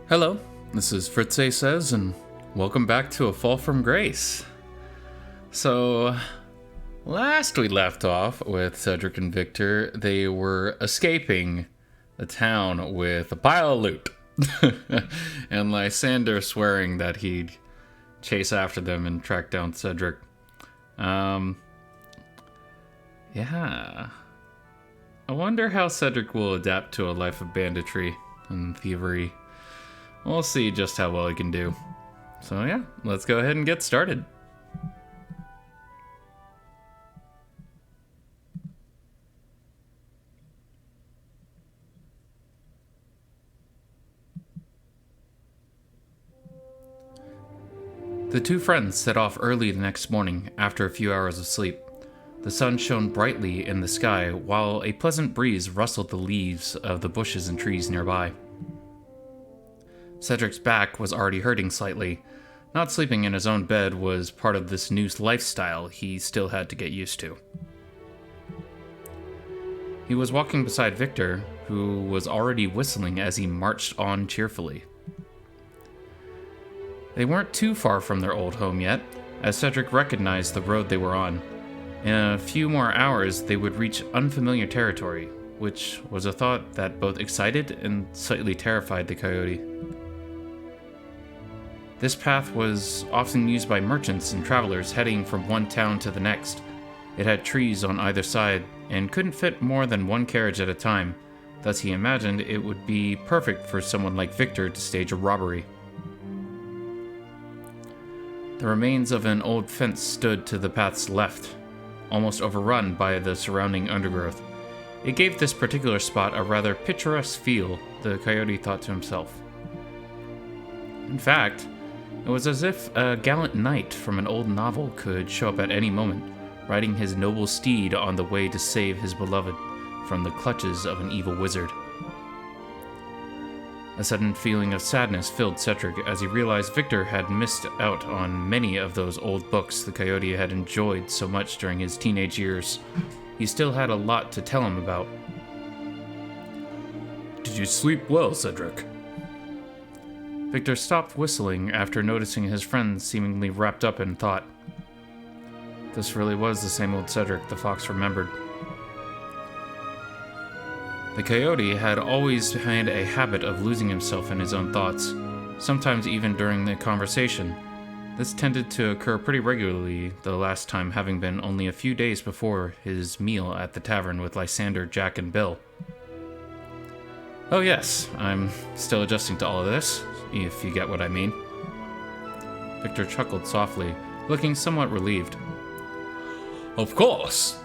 Hello, this is Fritz-Ay says, and welcome back to A Fall from Grace. So, last we left off with Cedric and Victor, they were escaping the town with a pile of loot. And Lysander swearing that he'd chase after them and track down Cedric. Yeah. I wonder how Cedric will adapt to a life of banditry and thievery. We'll see just how well he can do. So yeah, let's go ahead and get started. The two friends set off early the next morning after a few hours of sleep. The sun shone brightly in the sky while a pleasant breeze rustled the leaves of the bushes and trees nearby. Cedric's back was already hurting slightly. Not sleeping in his own bed was part of this new lifestyle he still had to get used to. He was walking beside Victor, who was already whistling as he marched on cheerfully. They weren't too far from their old home yet, as Cedric recognized the road they were on. In a few more hours, they would reach unfamiliar territory, which was a thought that both excited and slightly terrified the coyote. This path was often used by merchants and travelers heading from one town to the next. It had trees on either side and couldn't fit more than one carriage at a time, thus he imagined it would be perfect for someone like Victor to stage a robbery. The remains of an old fence stood to the path's left, almost overrun by the surrounding undergrowth. It gave this particular spot a rather picturesque feel, the coyote thought to himself. In fact, it was as if a gallant knight from an old novel could show up at any moment, riding his noble steed on the way to save his beloved from the clutches of an evil wizard. A sudden feeling of sadness filled Cedric as he realized Victor had missed out on many of those old books the coyote had enjoyed so much during his teenage years. He still had a lot to tell him about. Did you sleep well, Cedric? Victor stopped whistling after noticing his friend seemingly wrapped up in thought. This really was the same old Cedric the fox remembered. The coyote had always had a habit of losing himself in his own thoughts, sometimes even during the conversation. This tended to occur pretty regularly, the last time having been only a few days before his meal at the tavern with Lysander, Jack, and Bill. Oh yes, I'm still adjusting to all of this, if you get what I mean. Victor chuckled softly, looking somewhat relieved. Of course.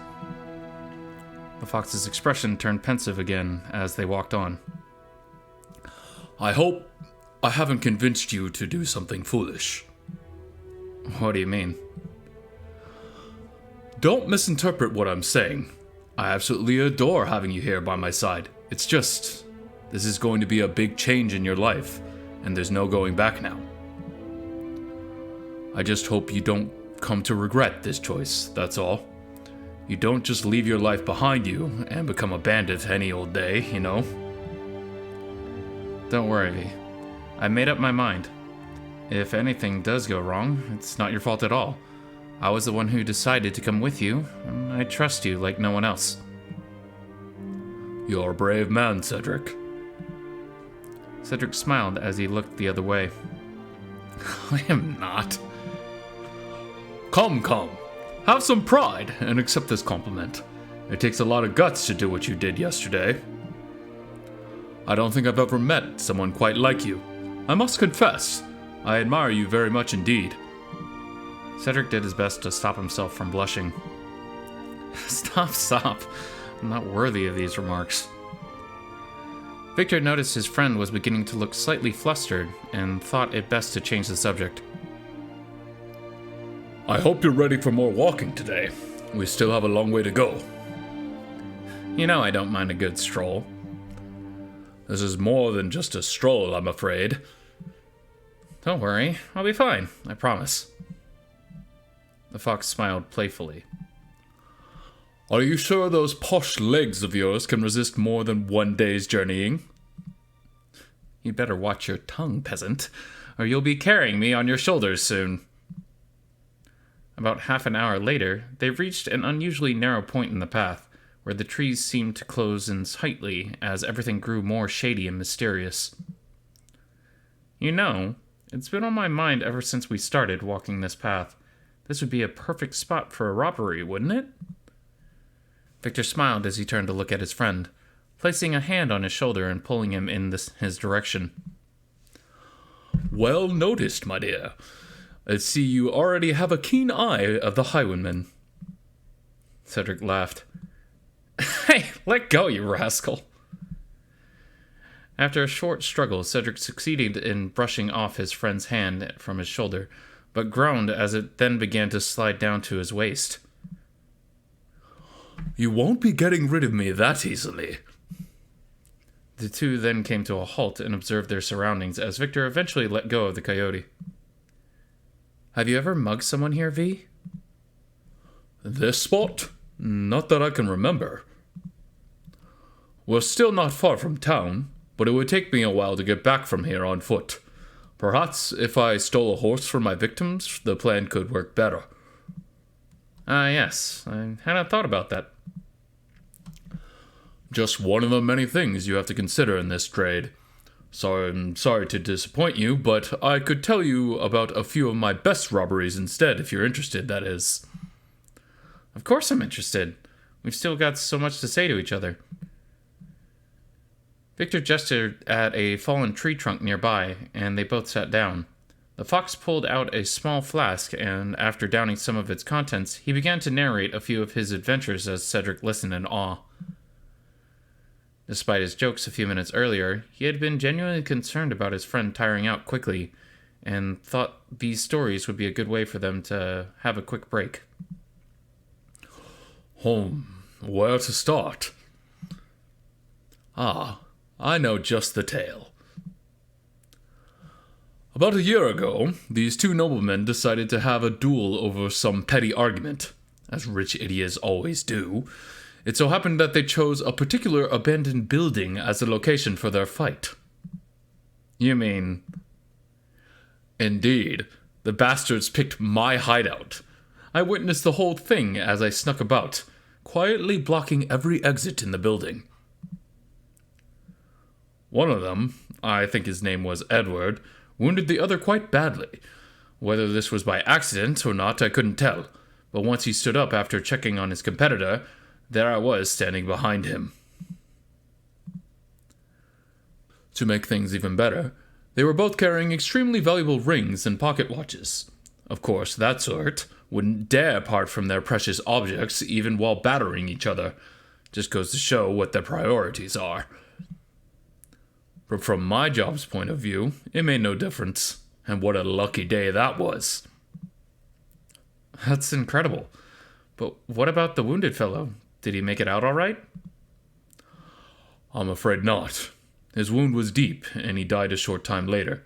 The fox's expression turned pensive again as they walked on. I hope I haven't convinced you to do something foolish. What do you mean? Don't misinterpret what I'm saying. I absolutely adore having you here by my side. It's just, this is going to be a big change in your life, and there's no going back now. I just hope you don't come to regret this choice, that's all. You don't just leave your life behind you and become a bandit any old day, you know? Don't worry. I made up my mind. If anything does go wrong, it's not your fault at all. I was the one who decided to come with you, and I trust you like no one else. You're a brave man, Cedric. Cedric smiled as he looked the other way. I am not. Come. Have some pride and accept this compliment. It takes a lot of guts to do what you did yesterday. I don't think I've ever met someone quite like you. I must confess, I admire you very much indeed. Cedric did his best to stop himself from blushing. Stop. I'm not worthy of these remarks. Victor noticed his friend was beginning to look slightly flustered and thought it best to change the subject. I hope you're ready for more walking today. We still have a long way to go. You know I don't mind a good stroll. This is more than just a stroll, I'm afraid. Don't worry, I'll be fine, I promise. The fox smiled playfully. Are you sure those posh legs of yours can resist more than one day's journeying? You'd better watch your tongue, peasant, or you'll be carrying me on your shoulders soon. About half an hour later, they reached an unusually narrow point in the path, where the trees seemed to close in tightly as everything grew more shady and mysterious. You know, it's been on my mind ever since we started walking this path. This would be a perfect spot for a robbery, wouldn't it? Victor smiled as he turned to look at his friend, placing a hand on his shoulder and pulling him in his direction. Well noticed, my dear. I see you already have a keen eye of the highwayman. Cedric laughed. Hey, let go, you rascal. After a short struggle, Cedric succeeded in brushing off his friend's hand from his shoulder, but groaned as it then began to slide down to his waist. You won't be getting rid of me that easily. The two then came to a halt and observed their surroundings as Victor eventually let go of the coyote. Have you ever mugged someone here, V? This spot? Not that I can remember. We're still not far from town, but it would take me a while to get back from here on foot. Perhaps if I stole a horse from my victims, the plan could work better. Yes. I hadn't thought about that. Just one of the many things you have to consider in this trade. So I'm sorry to disappoint you, but I could tell you about a few of my best robberies instead, if you're interested, that is. Of course I'm interested. We've still got so much to say to each other. Victor gestured at a fallen tree trunk nearby, and they both sat down. The fox pulled out a small flask, and after downing some of its contents, he began to narrate a few of his adventures as Cedric listened in awe. Despite his jokes a few minutes earlier, he had been genuinely concerned about his friend tiring out quickly, and thought these stories would be a good way for them to have a quick break. Where to start? I know just the tale. About a year ago, these two noblemen decided to have a duel over some petty argument, as rich idiots always do. It so happened that they chose a particular abandoned building as the location for their fight. You mean... Indeed, the bastards picked my hideout. I witnessed the whole thing as I snuck about, quietly blocking every exit in the building. One of them, I think his name was Edward, wounded the other quite badly. Whether this was by accident or not, I couldn't tell, but once he stood up after checking on his competitor, there I was standing behind him. To make things even better, they were both carrying extremely valuable rings and pocket watches. Of course, that sort wouldn't dare part from their precious objects even while battering each other. Just goes to show what their priorities are. But from my job's point of view, it made no difference. And what a lucky day that was. That's incredible. But what about the wounded fellow? Did he make it out all right? I'm afraid not. His wound was deep, and he died a short time later.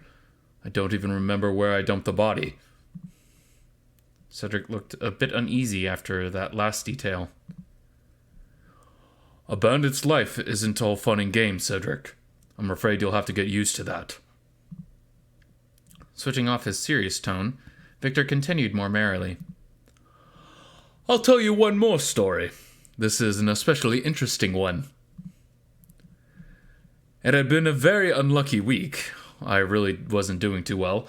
I don't even remember where I dumped the body. Cedric looked a bit uneasy after that last detail. A bandit's life isn't all fun and games, Cedric. I'm afraid you'll have to get used to that. Switching off his serious tone, Victor continued more merrily. I'll tell you one more story. This is an especially interesting one. It had been a very unlucky week. I really wasn't doing too well.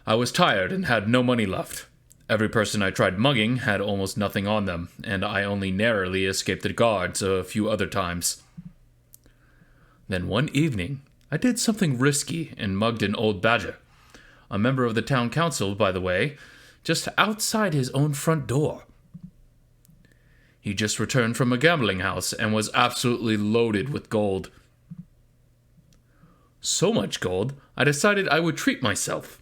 I was tired and had no money left. Every person I tried mugging had almost nothing on them, and I only narrowly escaped the guards a few other times. Then one evening, I did something risky and mugged an old badger. A member of the town council, by the way, just outside his own front door. He just returned from a gambling house and was absolutely loaded with gold. So much gold, I decided I would treat myself.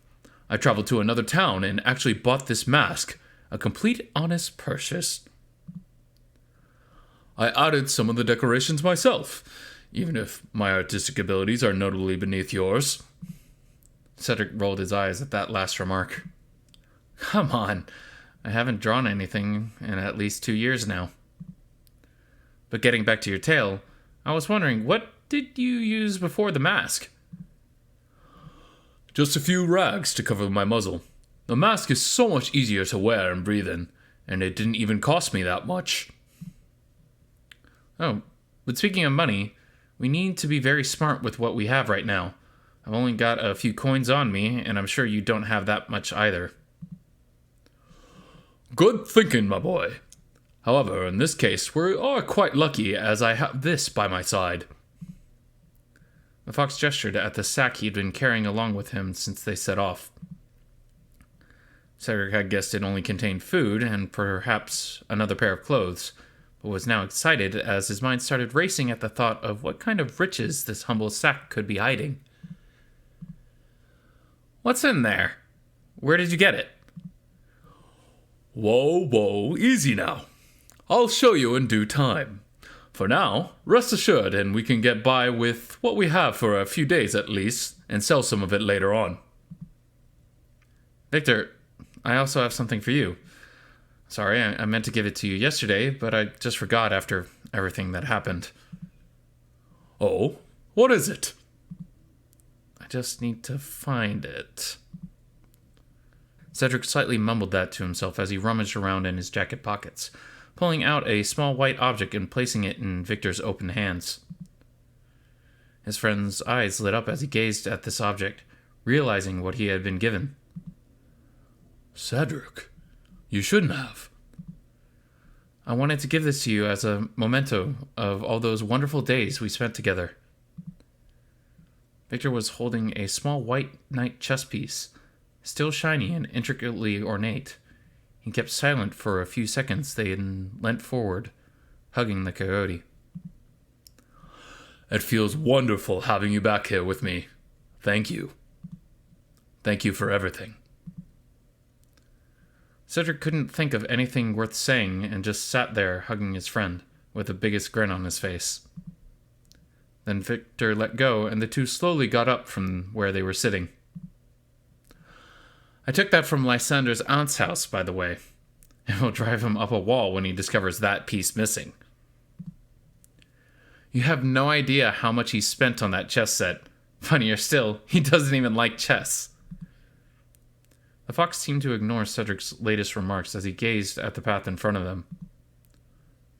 I traveled to another town and actually bought this mask, a complete honest purchase. I added some of the decorations myself, even if my artistic abilities are notably beneath yours. Cedric rolled his eyes at that last remark. Come on, I haven't drawn anything in at least 2 years now. But getting back to your tale, I was wondering, what did you use before the mask? Just a few rags to cover my muzzle. The mask is so much easier to wear and breathe in, and it didn't even cost me that much. Oh, but speaking of money, we need to be very smart with what we have right now. I've only got a few coins on me, and I'm sure you don't have that much either. Good thinking, my boy. However, in this case, we are quite lucky as I have this by my side. The fox gestured at the sack he'd been carrying along with him since they set off. Cedric had guessed it only contained food and perhaps another pair of clothes, but was now excited as his mind started racing at the thought of what kind of riches this humble sack could be hiding. What's in there? Where did you get it? Whoa, easy now. I'll show you in due time. For now, rest assured and we can get by with what we have for a few days at least, and sell some of it later on. Victor, I also have something for you. Sorry, I meant to give it to you yesterday, but I just forgot after everything that happened. Oh, what is it? I just need to find it. Cedric slightly mumbled that to himself as he rummaged around in his jacket pockets, pulling out a small white object and placing it in Victor's open hands. His friend's eyes lit up as he gazed at this object, realizing what he had been given. Cedric, you shouldn't have. I wanted to give this to you as a memento of all those wonderful days we spent together. Victor was holding a small white knight chess piece, still shiny and intricately ornate. He kept silent for a few seconds, then leant forward, hugging the coyote. It feels wonderful having you back here with me. Thank you. Thank you for everything. Cedric couldn't think of anything worth saying and just sat there hugging his friend, with the biggest grin on his face. Then Victor let go, and the two slowly got up from where they were sitting. I took that from Lysander's aunt's house, by the way. It will drive him up a wall when he discovers that piece missing. You have no idea how much he spent on that chess set. Funnier still, he doesn't even like chess. The fox seemed to ignore Cedric's latest remarks as he gazed at the path in front of them.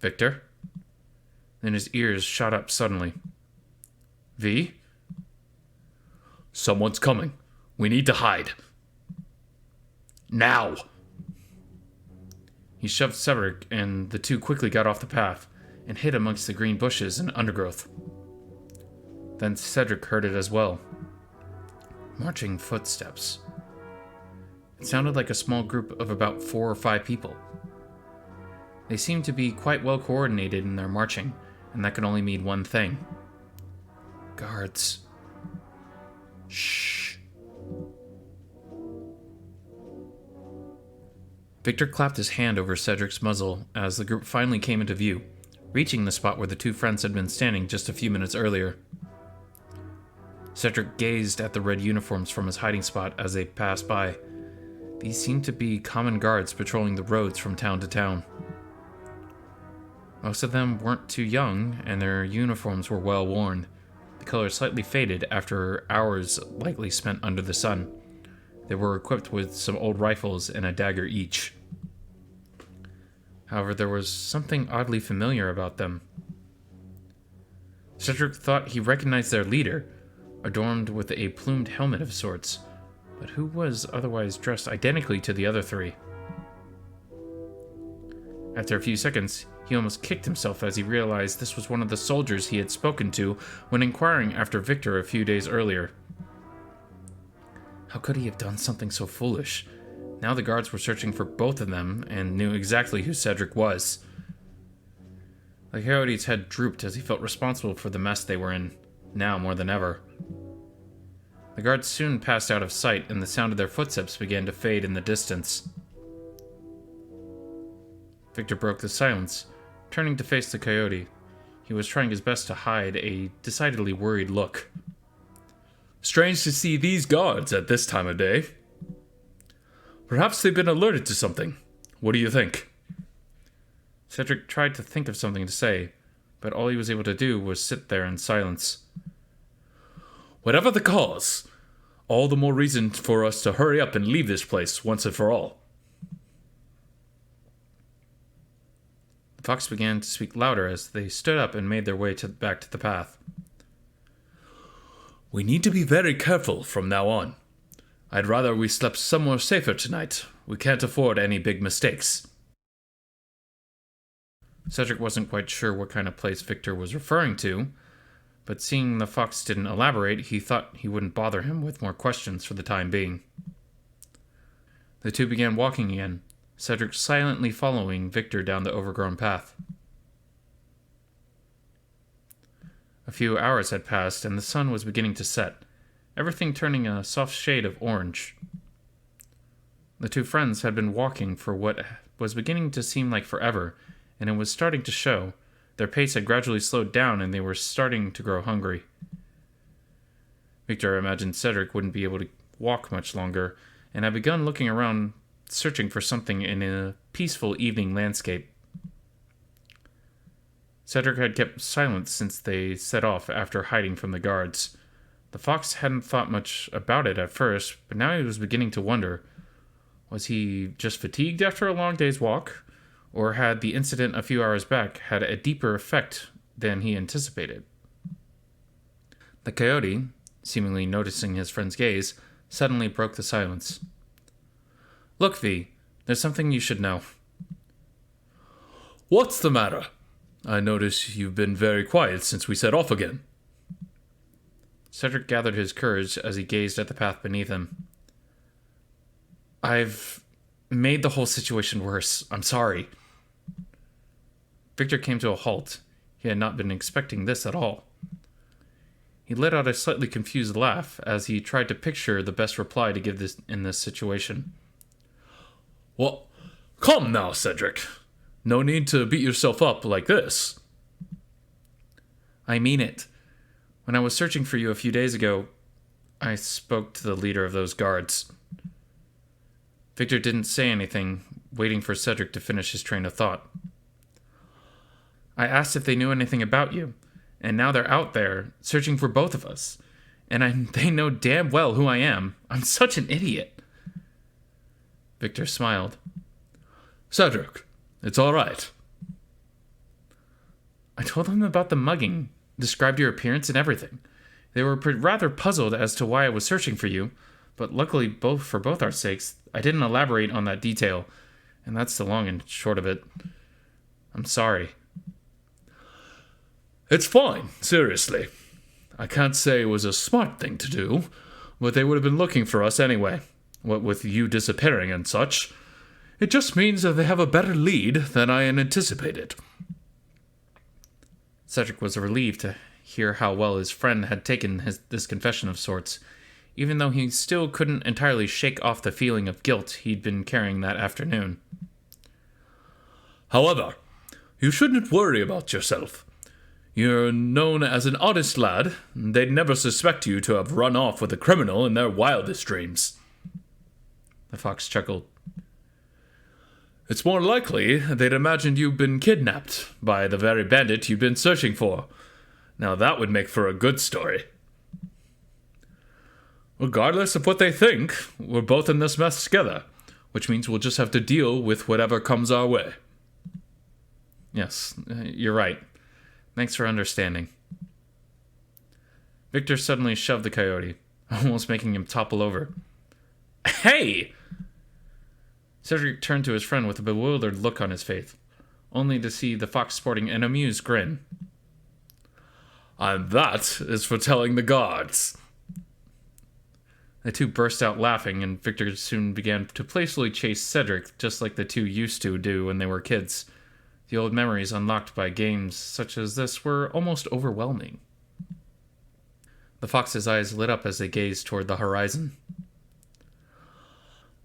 Victor? Then his ears shot up suddenly. V? Someone's coming. We need to hide. Now! He shoved Cedric, and the two quickly got off the path and hid amongst the green bushes and undergrowth. Then Cedric heard it as well. Marching footsteps. It sounded like a small group of about 4 or 5 people. They seemed to be quite well coordinated in their marching, and that could only mean one thing. Guards. Shh. Victor clapped his hand over Cedric's muzzle as the group finally came into view, reaching the spot where the two friends had been standing just a few minutes earlier. Cedric gazed at the red uniforms from his hiding spot as they passed by. These seemed to be common guards patrolling the roads from town to town. Most of them weren't too young, and their uniforms were well worn, the color slightly faded after hours likely spent under the sun. They were equipped with some old rifles and a dagger each. However, there was something oddly familiar about them. Cedric thought he recognized their leader, adorned with a plumed helmet of sorts, but who was otherwise dressed identically to the other 3? After a few seconds, he almost kicked himself as he realized this was one of the soldiers he had spoken to when inquiring after Victor a few days earlier. How could he have done something so foolish? Now the guards were searching for both of them and knew exactly who Cedric was. The coyote's head drooped as he felt responsible for the mess they were in, now more than ever. The guards soon passed out of sight, and the sound of their footsteps began to fade in the distance. Victor broke the silence, turning to face the coyote. He was trying his best to hide a decidedly worried look. Strange to see these guards at this time of day. Perhaps they've been alerted to something. What do you think? Cedric tried to think of something to say, but all he was able to do was sit there in silence. Whatever the cause, All the more reason for us to hurry up and leave this place once and for all. The fox began to speak louder as they stood up and made their way back to the path. We need to be very careful from now on. I'd rather we slept somewhere safer tonight. We can't afford any big mistakes. Cedric wasn't quite sure what kind of place Victor was referring to, but seeing the fox didn't elaborate, he thought he wouldn't bother him with more questions for the time being. The two began walking again, Cedric silently following Victor down the overgrown path. A few hours had passed, and the sun was beginning to set, everything turning a soft shade of orange. The two friends had been walking for what was beginning to seem like forever, and it was starting to show. Their pace had gradually slowed down, and they were starting to grow hungry. Victor imagined Cedric wouldn't be able to walk much longer, and had begun looking around, searching for something in a peaceful evening landscape. Cedric had kept silent since they set off after hiding from the guards. The fox hadn't thought much about it at first, but now he was beginning to wonder. Was he just fatigued after a long day's walk? Or had the incident a few hours back had a deeper effect than he anticipated? The coyote, seemingly noticing his friend's gaze, suddenly broke the silence. Look, V, there's something you should know. What's the matter? I notice you've been very quiet since we set off again. Cedric gathered his courage as he gazed at the path beneath him. I've made the whole situation worse. I'm sorry. Victor came to a halt. He had not been expecting this at all. He let out a slightly confused laugh as he tried to picture the best reply to give in this situation. Well, come now, Cedric. No need to beat yourself up like this. I mean it. When I was searching for you a few days ago, I spoke to the leader of those guards. Victor didn't say anything, waiting for Cedric to finish his train of thought. I asked if they knew anything about you, and now they're out there, searching for both of us. And they know damn well who I am. I'm such an idiot. Victor smiled. Cedric, it's all right. I told them about the mugging, described your appearance and everything. They were rather puzzled as to why I was searching for you, but luckily, for both our sakes, I didn't elaborate on that detail, and that's the long and short of it. I'm sorry. It's fine, seriously. I can't say it was a smart thing to do, but they would have been looking for us anyway, what with you disappearing and such. It just means that they have a better lead than I had anticipated. Cedric was relieved to hear how well his friend had taken this confession of sorts, even though he still couldn't entirely shake off the feeling of guilt he'd been carrying that afternoon. However, you shouldn't worry about yourself. You're known as an honest lad, and they'd never suspect you to have run off with a criminal in their wildest dreams. The fox chuckled. It's more likely they'd imagined you'd been kidnapped by the very bandit you've been searching for. Now that would make for a good story. Regardless of what they think, we're both in this mess together, which means we'll just have to deal with whatever comes our way. Yes, you're right. Thanks for understanding. Victor suddenly shoved the coyote, almost making him topple over. Hey! Cedric turned to his friend with a bewildered look on his face, only to see the fox sporting an amused grin. And that is for telling the guards. The two burst out laughing, and Victor soon began to playfully chase Cedric, just like the two used to do when they were kids. The old memories unlocked by games such as this were almost overwhelming. The fox's eyes lit up as they gazed toward the horizon.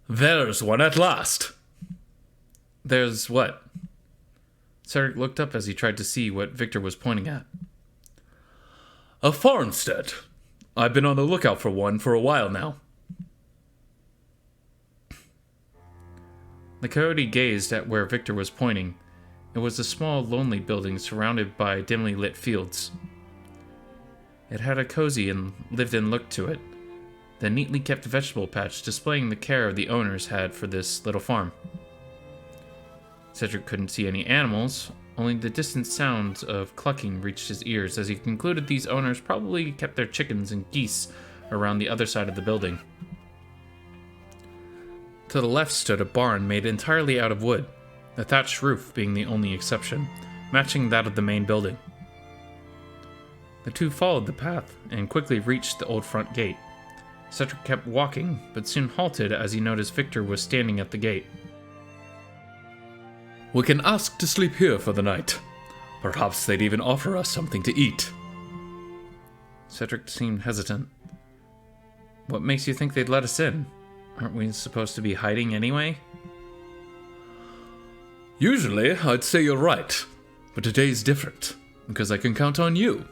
There's one at last. There's what? Cedric looked up as he tried to see what Victor was pointing at. A farmstead. I've been on the lookout for one for a while now. The coyote gazed at where Victor was pointing. It was a small, lonely building surrounded by dimly lit fields. It had a cozy and lived-in look to it. the neatly kept vegetable patch displaying the care the owners had for this little farm. Cedric couldn't see any animals, only the distant sounds of clucking reached his ears as he concluded these owners probably kept their chickens and geese around the other side of the building. To the left stood a barn made entirely out of wood, the thatched roof being the only exception, matching that of the main building. The two followed the path and quickly reached the old front gate. Cedric kept walking, but soon halted as he noticed Victor was standing at the gate. We can ask to sleep here for the night. Perhaps they'd even offer us something to eat. Cedric seemed hesitant. What makes you think they'd let us in? Aren't we supposed to be hiding anyway? Usually, I'd say you're right. But today's different, because I can count on you.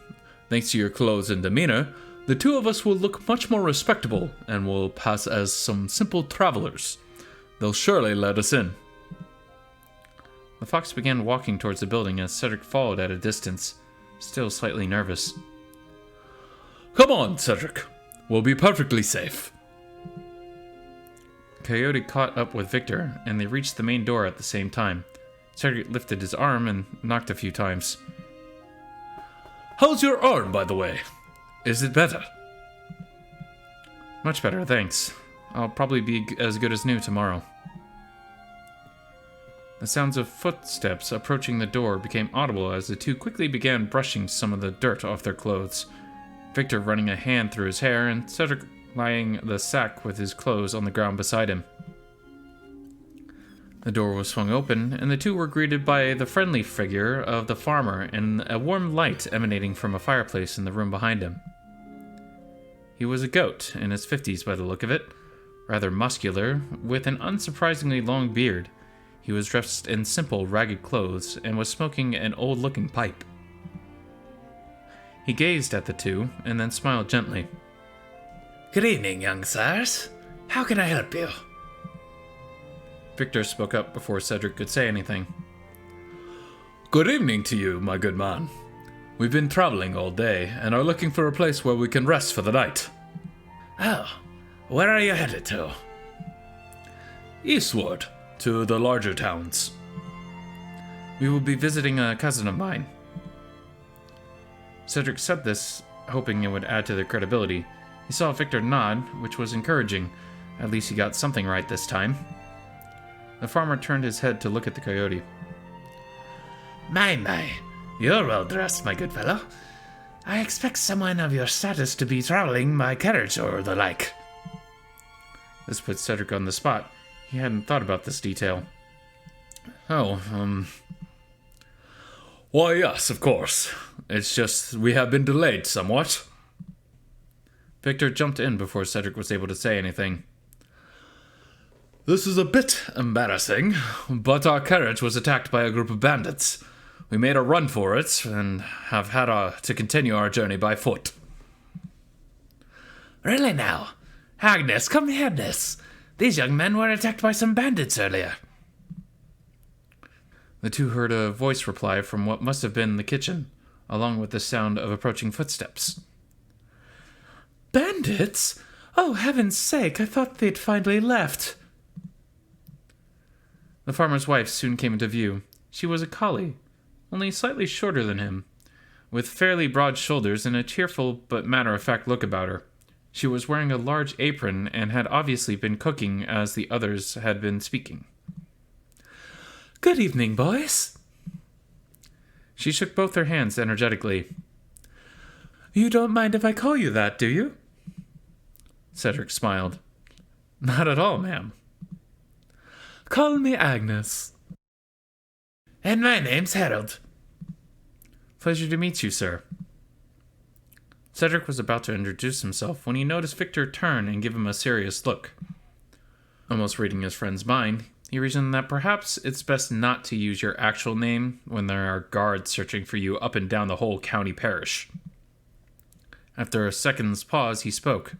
Thanks to your clothes and demeanor, the two of us will look much more respectable and will pass as some simple travelers. They'll surely let us in. The fox began walking towards the building as Cedric followed at a distance, still slightly nervous. Come on, Cedric. We'll be perfectly safe. Coyote caught up with Victor, and they reached the main door at the same time. Cedric lifted his arm and knocked a few times. How's your arm, by the way? Is it better? Much better, thanks. I'll probably be as good as new tomorrow. The sounds of footsteps approaching the door became audible as the two quickly began brushing some of the dirt off their clothes, Victor running a hand through his hair and Cedric laying the sack with his clothes on the ground beside him. The door was swung open, and the two were greeted by the friendly figure of the farmer and a warm light emanating from a fireplace in the room behind him. He was a goat, in his 50s by the look of it, rather muscular, with an unsurprisingly long beard. He was dressed in simple, ragged clothes and was smoking an old-looking pipe. He gazed at the two and then smiled gently. Good evening, young sirs. How can I help you? Victor spoke up before Cedric could say anything. Good evening to you, my good man. We've been traveling all day and are looking for a place where we can rest for the night. Oh, where are you headed to? Eastward, to the larger towns. We will be visiting a cousin of mine. Cedric said this, hoping it would add to their credibility. He saw Victor nod, which was encouraging. At least he got something right this time. The farmer turned his head to look at the coyote. My, you're well dressed, my good fellow. I expect someone of your status to be traveling by carriage or the like. This put Cedric on the spot. He hadn't thought about this detail. Why, yes, of course. It's just we have been delayed somewhat. Victor jumped in before Cedric was able to say anything. This is a bit embarrassing, but our carriage was attacked by a group of bandits. We made a run for it and have had to continue our journey by foot. Really now? Agnes, come here, Miss. These young men were attacked by some bandits earlier. The two heard a voice reply from what must have been the kitchen, along with the sound of approaching footsteps. Bandits? Oh, heaven's sake, I thought they'd finally left. The farmer's wife soon came into view. She was a collie, only slightly shorter than him, with fairly broad shoulders and a cheerful but matter-of-fact look about her. She was wearing a large apron and had obviously been cooking as the others had been speaking. Good evening, boys. She shook both her hands energetically. You don't mind if I call you that, do you? Cedric smiled. Not at all, ma'am. Call me Agnes. And my name's Harold. Pleasure to meet you, sir. Cedric was about to introduce himself when he noticed Victor turn and give him a serious look. Almost reading his friend's mind, he reasoned that perhaps it's best not to use your actual name when there are guards searching for you up and down the whole county parish. After a second's pause, he spoke.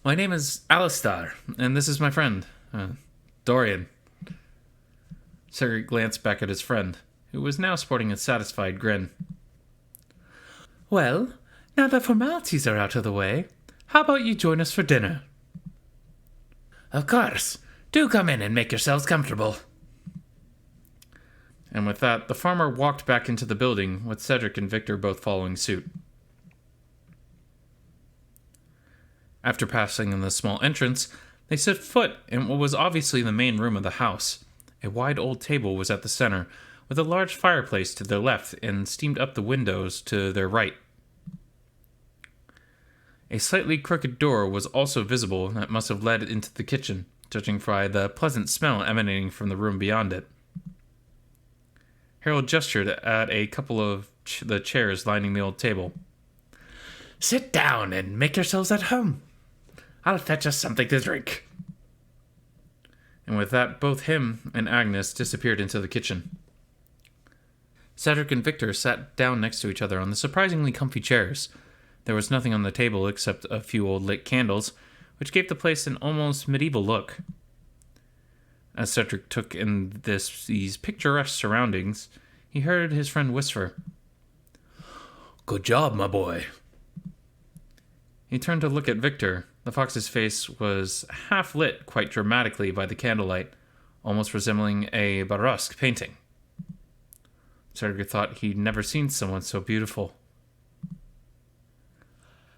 My name is Alistar, and this is my friend, Dorian. Cedric glanced back at his friend, who was now sporting a satisfied grin. Well, now the formalities are out of the way, How about you join us for dinner? Of course. Do come in and make yourselves comfortable. And with that, the farmer walked back into the building, with Cedric and Victor both following suit. After passing in the small entrance, they set foot in what was obviously the main room of the house. A wide old table was at the center, with a large fireplace to their left and steamed up the windows to their right. A slightly crooked door was also visible that must have led into the kitchen, judging by the pleasant smell emanating from the room beyond it. Harold gestured at a couple of the chairs lining the old table. Sit down and make yourselves at home. I'll fetch us something to drink. And with that, both him and Agnes disappeared into the kitchen. Cedric and Victor sat down next to each other on the surprisingly comfy chairs. There was nothing on the table except a few old lit candles, which gave the place an almost medieval look. As Cedric took in these picturesque surroundings, he heard his friend whisper, "Good job, my boy." He turned to look at Victor. The fox's face was half lit quite dramatically by the candlelight, almost resembling a Barosque painting. Cedric thought he'd never seen someone so beautiful.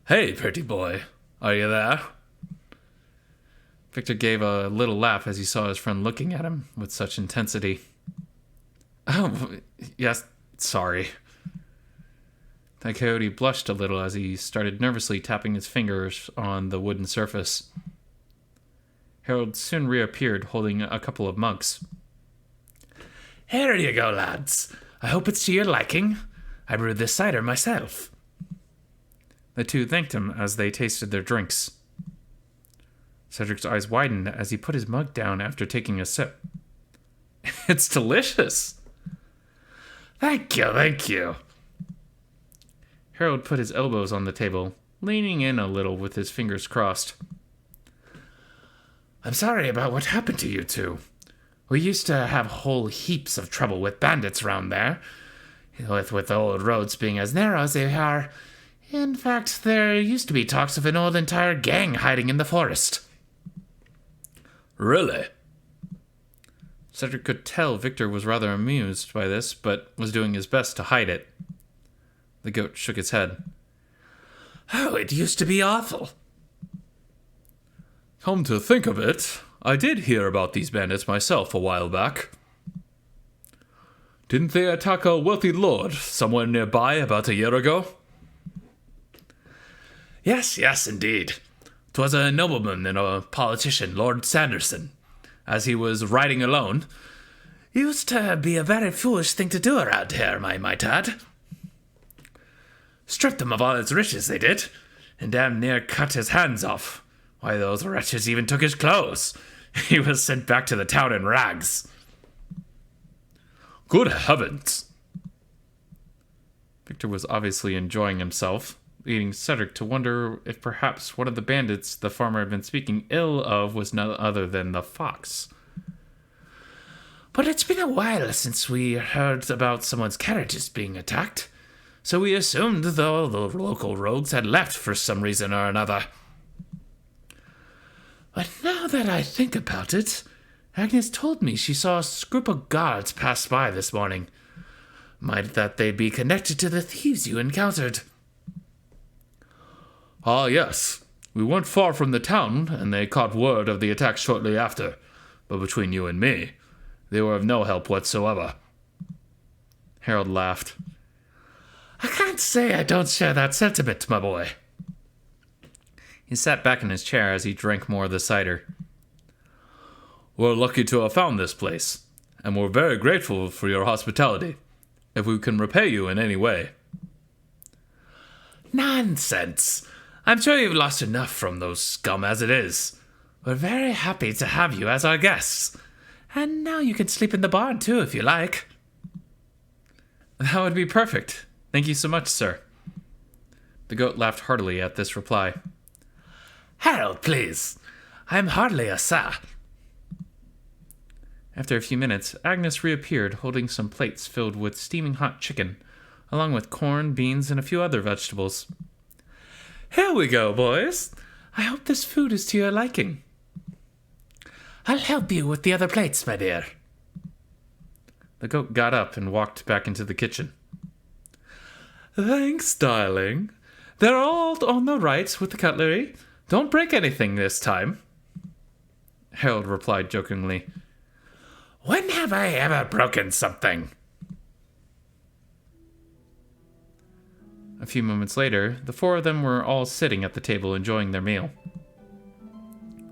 "Hey, pretty boy, are you there?" Victor gave a little laugh as he saw his friend looking at him with such intensity. "Oh, yes, sorry." The coyote blushed a little as he started nervously tapping his fingers on the wooden surface. Harold soon reappeared holding a couple of mugs. Here you go, lads. I hope it's to your liking. I brewed this cider myself. The two thanked him as they tasted their drinks. Cedric's eyes widened as he put his mug down after taking a sip. "It's delicious." Thank you, thank you. Harold put his elbows on the table, leaning in a little with his fingers crossed. I'm sorry about what happened to you two. We used to have whole heaps of trouble with bandits around there, with the old roads being as narrow as they are. In fact, there used to be talks of an old entire gang hiding in the forest. "Really?" Cedric could tell Victor was rather amused by this, but was doing his best to hide it. The goat shook his head. Oh, it used to be awful. "Come to think of it, I did hear about these bandits myself a while back. Didn't they attack a wealthy lord somewhere nearby about a year ago?" Yes, indeed. 'Twas a nobleman and a politician, Lord Sanderson. As he was riding alone, used to be a very foolish thing to do around here, I might add. Stripped him of all his riches, they did, and damn near cut his hands off. Why, those wretches even took his clothes. He was sent back to the town in rags. "Good heavens!" Victor was obviously enjoying himself, leading Cedric to wonder if perhaps one of the bandits the farmer had been speaking ill of was none other than the fox. But it's been a while since we heard about someone's carriages being attacked, so we assumed the local rogues had left for some reason or another. But now that I think about it, Agnes told me she saw a group of guards pass by this morning. Might that they be connected to the thieves you encountered? "Ah, yes. We weren't far from the town, and they caught word of the attack shortly after. But between you and me, they were of no help whatsoever." Harold laughed. I can't say I don't share that sentiment, my boy. He sat back in his chair as he drank more of the cider. "We're lucky to have found this place, and we're very grateful for your hospitality. If we can repay you in any way." Nonsense. I'm sure you've lost enough from those scum as it is. We're very happy to have you as our guests. And now you can sleep in the barn, too, if you like. That would be perfect. Thank you so much, sir. The goat laughed heartily at this reply. Harold, please. I'm hardly a sir. After a few minutes, Agnes reappeared holding some plates filled with steaming hot chicken, along with corn, beans, and a few other vegetables. Here we go, boys. I hope this food is to your liking. I'll help you with the other plates, my dear. The goat got up and walked back into the kitchen. Thanks, darling. They're all on the right with the cutlery. Don't break anything this time. Harold replied jokingly. When have I ever broken something? A few moments later, the four of them were all sitting at the table enjoying their meal.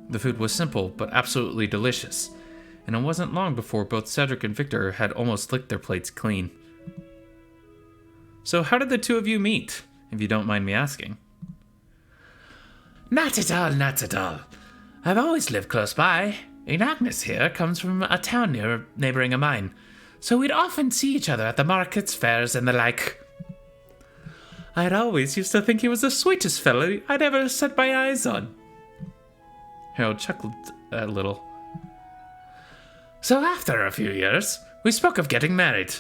The food was simple, but absolutely delicious, and it wasn't long before both Cedric and Victor had almost licked their plates clean. So how did the two of you meet, if you don't mind me asking? Not at all, not at all. I've always lived close by, and Agnes here comes from a town neighboring of mine, so we'd often see each other at the markets, fairs, and the like. I'd always used to think he was the sweetest fellow I'd ever set my eyes on. Harold chuckled a little. So after a few years, we spoke of getting married.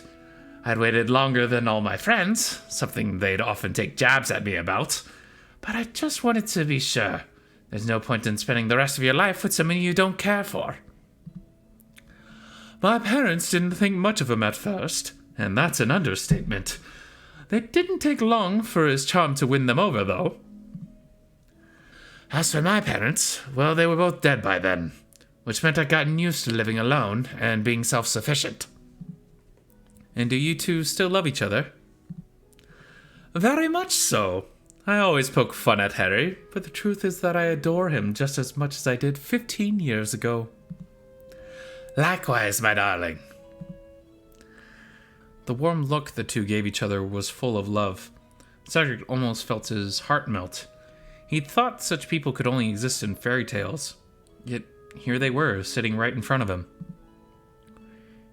I'd waited longer than all my friends, something they'd often take jabs at me about, but I just wanted to be sure. There's no point in spending the rest of your life with someone you don't care for. My parents didn't think much of him at first, and that's an understatement. It didn't take long for his charm to win them over, though. As for my parents, well, they were both dead by then, which meant I'd gotten used to living alone and being self-sufficient. And do you two still love each other? Very much so. I always poke fun at Harry, but the truth is that I adore him just as much as I did 15 years ago. Likewise, my darling. The warm look the two gave each other was full of love. Cedric almost felt his heart melt. He'd thought such people could only exist in fairy tales, yet here they were, sitting right in front of him.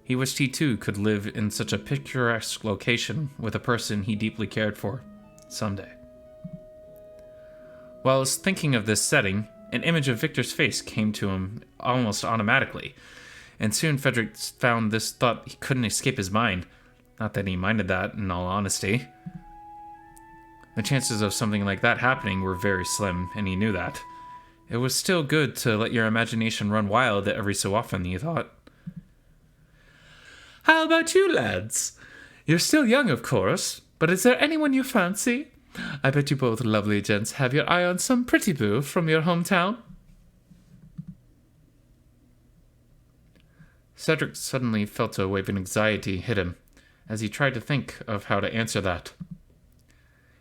He wished he too could live in such a picturesque location with a person he deeply cared for, someday. While I was thinking of this setting, an image of Victor's face came to him almost automatically, and soon Frederick found this thought he couldn't escape his mind. Not that he minded that, in all honesty. The chances of something like that happening were very slim, and he knew that. It was still good to let your imagination run wild every so often, he thought. How about you, lads? You're still young, of course, but is there anyone you fancy? I bet you both lovely gents have your eye on some pretty boo from your hometown. Cedric suddenly felt a wave of anxiety hit him, as he tried to think of how to answer that.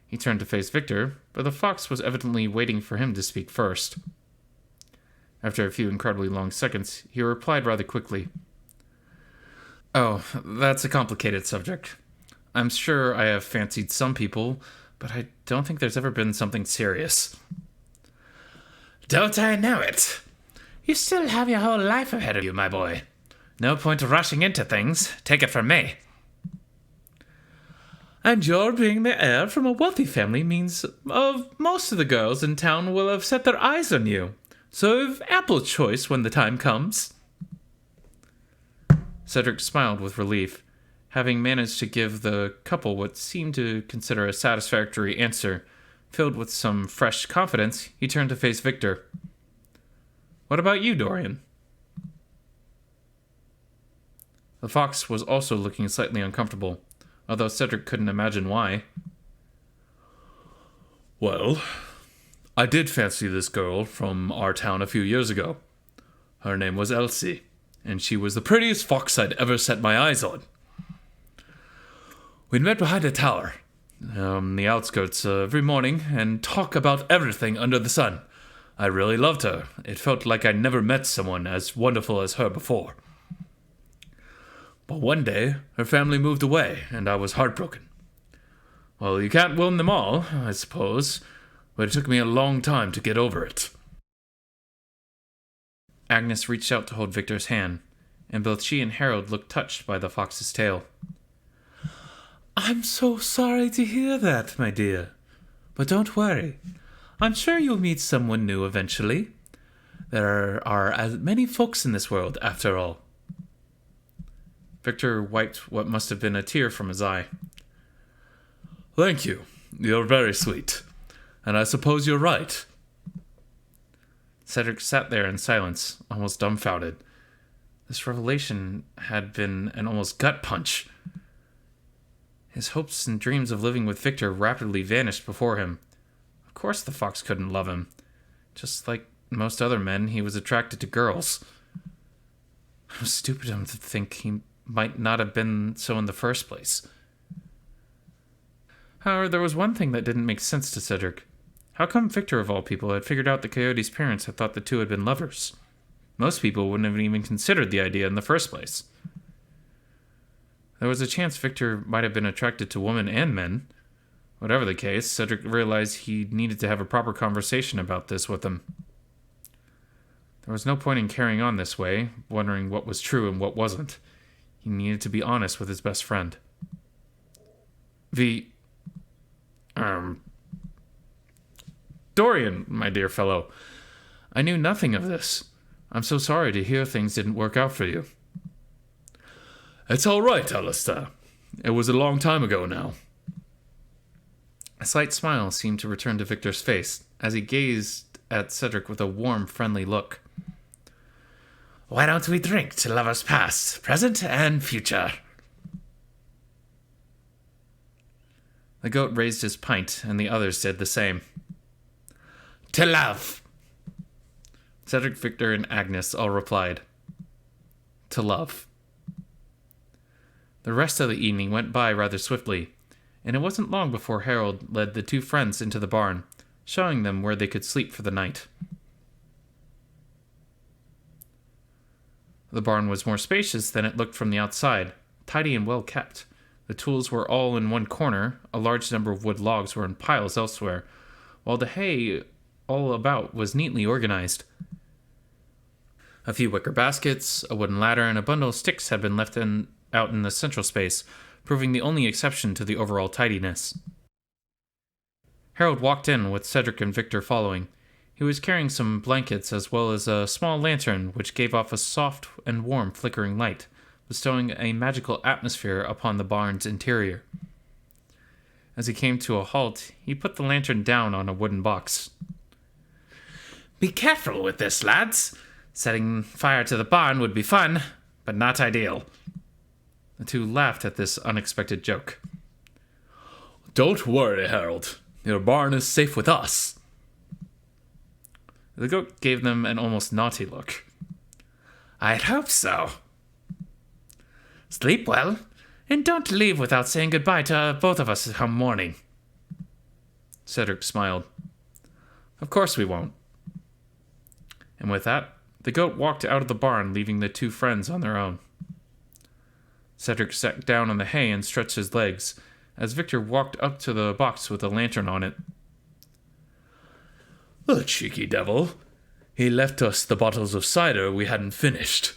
He turned to face Victor, but the fox was evidently waiting for him to speak first. After a few incredibly long seconds, he replied rather quickly. Oh, that's a complicated subject. I'm sure I have fancied some people, but I don't think there's ever been something serious. Don't I know it? You still have your whole life ahead of you, my boy. No point rushing into things. Take it from me. And your being the heir from a wealthy family means most of the girls in town will have set their eyes on you. So you've ample choice when the time comes. Cedric smiled with relief. Having managed to give the couple what seemed to consider a satisfactory answer, filled with some fresh confidence, he turned to face Victor. What about you, Dorian? The fox was also looking slightly uncomfortable, although Cedric couldn't imagine why. Well, I did fancy this girl from our town a few years ago. Her name was Elsie, and she was the prettiest fox I'd ever set my eyes on. We'd met behind a tower, the outskirts, every morning, and talk about everything under the sun. I really loved her. It felt like I'd never met someone as wonderful as her before. But one day, her family moved away, and I was heartbroken. Well, you can't win them all, I suppose, but it took me a long time to get over it. Agnes reached out to hold Victor's hand, and both she and Harold looked touched by the fox's tale. I'm so sorry to hear that, my dear. But don't worry. I'm sure you'll meet someone new eventually. There are as many folks in this world, after all. Victor wiped what must have been a tear from his eye. Thank you. You're very sweet. and I suppose you're right. Cedric sat there in silence, almost dumbfounded. This revelation had been an almost gut punch. His hopes and dreams of living with Victor rapidly vanished before him. Of course the fox couldn't love him. Just like most other men, he was attracted to girls. How stupid of him to think he might not have been so in the first place. However, there was one thing that didn't make sense to Cedric. How come Victor, of all people, had figured out the coyote's parents had thought the two had been lovers? Most people wouldn't have even considered the idea in the first place. There was a chance Victor might have been attracted to women and men. Whatever the case, Cedric realized he needed to have a proper conversation about this with them. There was no point in carrying on this way, wondering what was true and what wasn't. He needed to be honest with his best friend. Dorian, my dear fellow, I knew nothing of this. I'm so sorry to hear things didn't work out for you. It's all right, Alistair. It was a long time ago now. A slight smile seemed to return to Victor's face as he gazed at Cedric with a warm, friendly look. Why don't we drink to lovers past, present, and future? The goat raised his pint, and the others did the same. To love! Cedric, Victor, and Agnes all replied. To love. The rest of the evening went by rather swiftly, and it wasn't long before Harold led the two friends into the barn, showing them where they could sleep for the night. The barn was more spacious than it looked from the outside, tidy and well kept. The tools were all in one corner, a large number of wood logs were in piles elsewhere, while the hay all about was neatly organized. A few wicker baskets, a wooden ladder, and a bundle of sticks had been left out in the central space, proving the only exception to the overall tidiness. Harold walked in with Cedric and Victor following. He was carrying some blankets as well as a small lantern which gave off a soft and warm flickering light, bestowing a magical atmosphere upon the barn's interior. As he came to a halt, he put the lantern down on a wooden box. Be careful with this, lads. Setting fire to the barn would be fun, but not ideal. The two laughed at this unexpected joke. Don't worry, Harold. Your barn is safe with us. The goat gave them an almost naughty look. I'd hope so. Sleep well, and don't leave without saying goodbye to both of us come morning. Cedric smiled. Of course we won't. And with that, the goat walked out of the barn, leaving the two friends on their own. Cedric sat down on the hay and stretched his legs, as Victor walked up to the box with a lantern on it. The cheeky devil. He left us the bottles of cider we hadn't finished.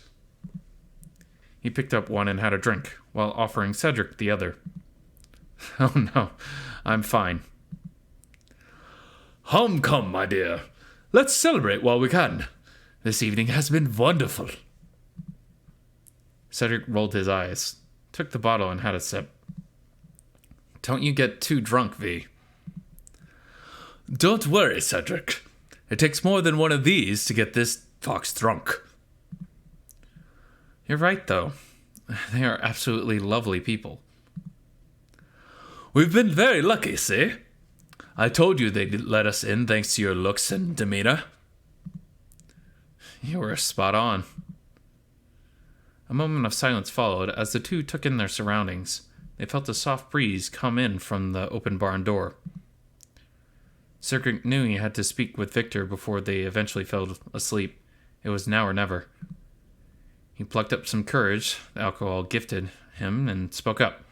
He picked up one and had a drink, while offering Cedric the other. Oh no, I'm fine. Come, my dear. Let's celebrate while we can. This evening has been wonderful. Cedric rolled his eyes, took the bottle and had a sip. Don't you get too drunk, V. Don't worry, Cedric. It takes more than one of these to get this fox drunk. You're right, though. They are absolutely lovely people. We've been very lucky, see? I told you they'd let us in thanks to your looks and demeanor. You were spot on. A moment of silence followed as the two took in their surroundings. They felt a soft breeze come in from the open barn door. Cedric knew he had to speak with Victor before they eventually fell asleep. It was now or never. He plucked up some courage the alcohol gifted him and spoke up.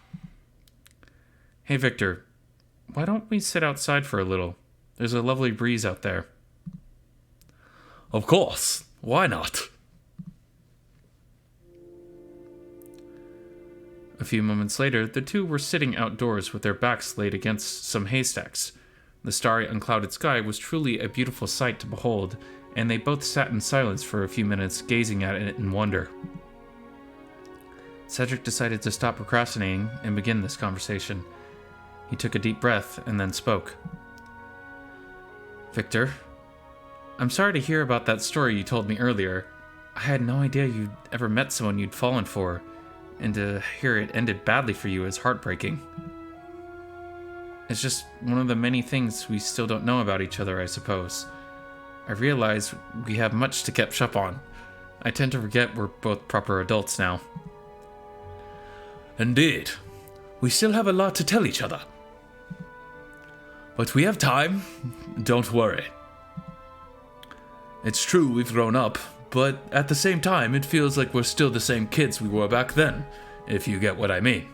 Hey, Victor, why don't we sit outside for a little? There's a lovely breeze out there. Of course. Why not? A few moments later, the two were sitting outdoors with their backs laid against some haystacks. The starry, unclouded sky was truly a beautiful sight to behold, and they both sat in silence for a few minutes, gazing at it in wonder. Cedric decided to stop procrastinating and begin this conversation. He took a deep breath and then spoke. Victor, I'm sorry to hear about that story you told me earlier. I had no idea you'd ever met someone you'd fallen for, and to hear it ended badly for you is heartbreaking. It's just one of the many things we still don't know about each other, I suppose. I realize we have much to catch up on. I tend to forget we're both proper adults now. Indeed. We still have a lot to tell each other. But we have time. Don't worry. It's true we've grown up, but at the same time, it feels like we're still the same kids we were back then, if you get what I mean.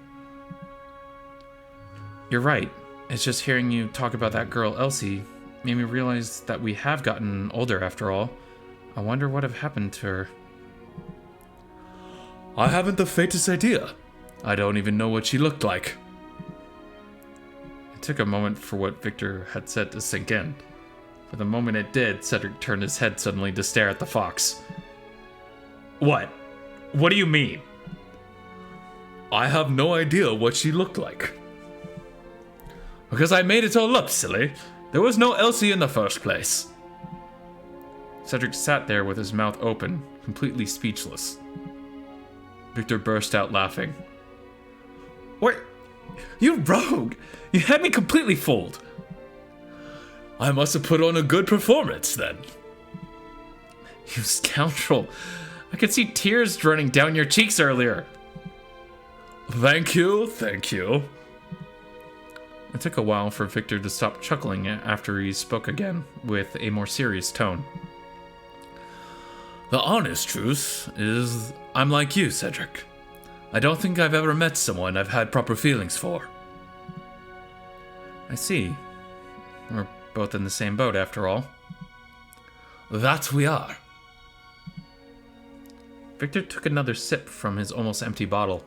You're right. It's just hearing you talk about that girl Elsie made me realize that we have gotten older after all. I wonder what have happened to her. I haven't the faintest idea. I don't even know what she looked like. It took a moment for what Victor had said to sink in. For the moment it did, Cedric turned his head suddenly to stare at the fox. What? What do you mean? I have no idea what she looked like. Because I made it all up, silly. There was no Elsie in the first place. Cedric sat there with his mouth open, completely speechless. Victor burst out laughing. What? You rogue! You had me completely fooled. I must have put on a good performance, then. You scoundrel. I could see tears running down your cheeks earlier. Thank you, thank you. It took a while for Victor to stop chuckling after he spoke again, with a more serious tone. The honest truth is, I'm like you, Cedric. I don't think I've ever met someone I've had proper feelings for. I see. We're both in the same boat, after all. That we are. Victor took another sip from his almost empty bottle.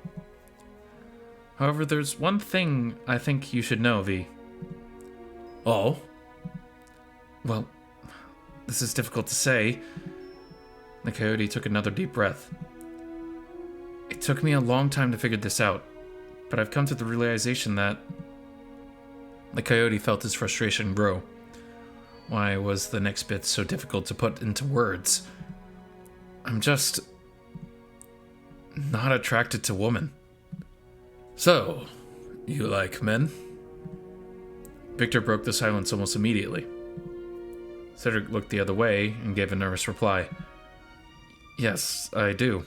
However, there's one thing I think you should know, V. Oh? Well, this is difficult to say. The coyote took another deep breath. It took me a long time to figure this out, but I've come to the realization that... The coyote felt his frustration grow. Why was the next bit so difficult to put into words? I'm just... not attracted to women. So, you like men? Victor broke the silence almost immediately. Cedric looked the other way and gave a nervous reply. Yes, I do.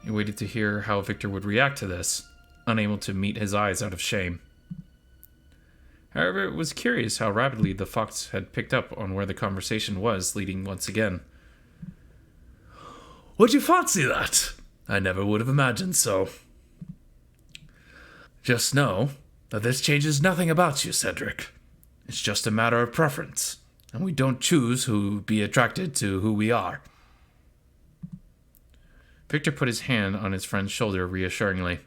He waited to hear how Victor would react to this, unable to meet his eyes out of shame. However, it was curious how rapidly the fox had picked up on where the conversation was leading once again. Would you fancy that? I never would have imagined so. Just know that this changes nothing about you, Cedric. It's just a matter of preference, and we don't choose who be attracted to who we are. Victor put his hand on his friend's shoulder reassuringly.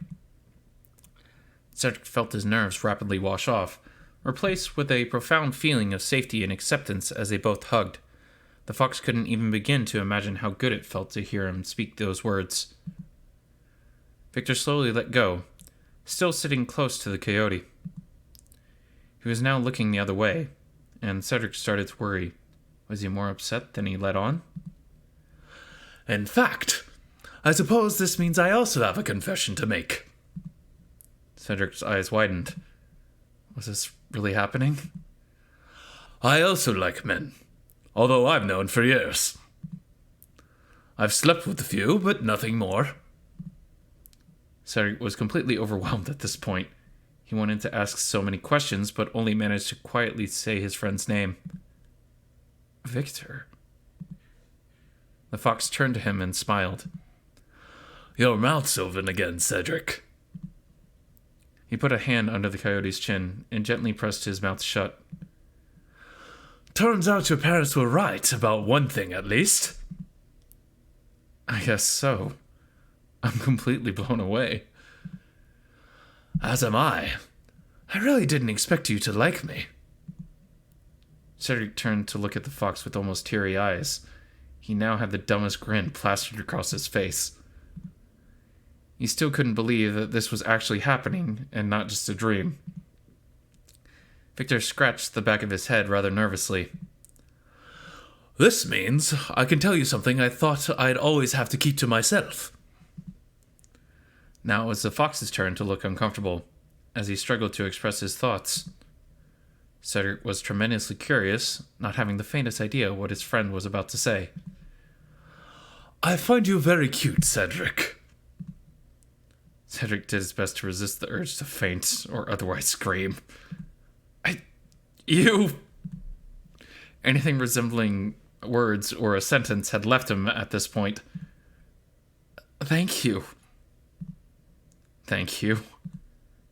Cedric felt his nerves rapidly wash off, replaced with a profound feeling of safety and acceptance as they both hugged. The fox couldn't even begin to imagine how good it felt to hear him speak those words. Victor slowly let go, still sitting close to the coyote. He was now looking the other way, and Cedric started to worry. Was he more upset than he let on? In fact, I suppose this means I also have a confession to make. Cedric's eyes widened. Was this really happening? I also like men, although I've known for years. I've slept with a few, but nothing more. Cedric was completely overwhelmed at this point. He wanted to ask so many questions, but only managed to quietly say his friend's name. Victor. The fox turned to him and smiled. Your mouth's open again, Cedric. He put a hand under the coyote's chin and gently pressed his mouth shut. Turns out your parents were right about one thing, at least. I guess so. I'm completely blown away. As am I. I really didn't expect you to like me. Cedric turned to look at the fox with almost teary eyes. He now had the dumbest grin plastered across his face. He still couldn't believe that this was actually happening and not just a dream. Victor scratched the back of his head rather nervously. This means I can tell you something I thought I'd always have to keep to myself. Now it was the fox's turn to look uncomfortable, as he struggled to express his thoughts. Cedric was tremendously curious, not having the faintest idea what his friend was about to say. I find you very cute, Cedric. Cedric did his best to resist the urge to faint or otherwise scream. You... Anything resembling words or a sentence had left him at this point. Thank you. Thank you.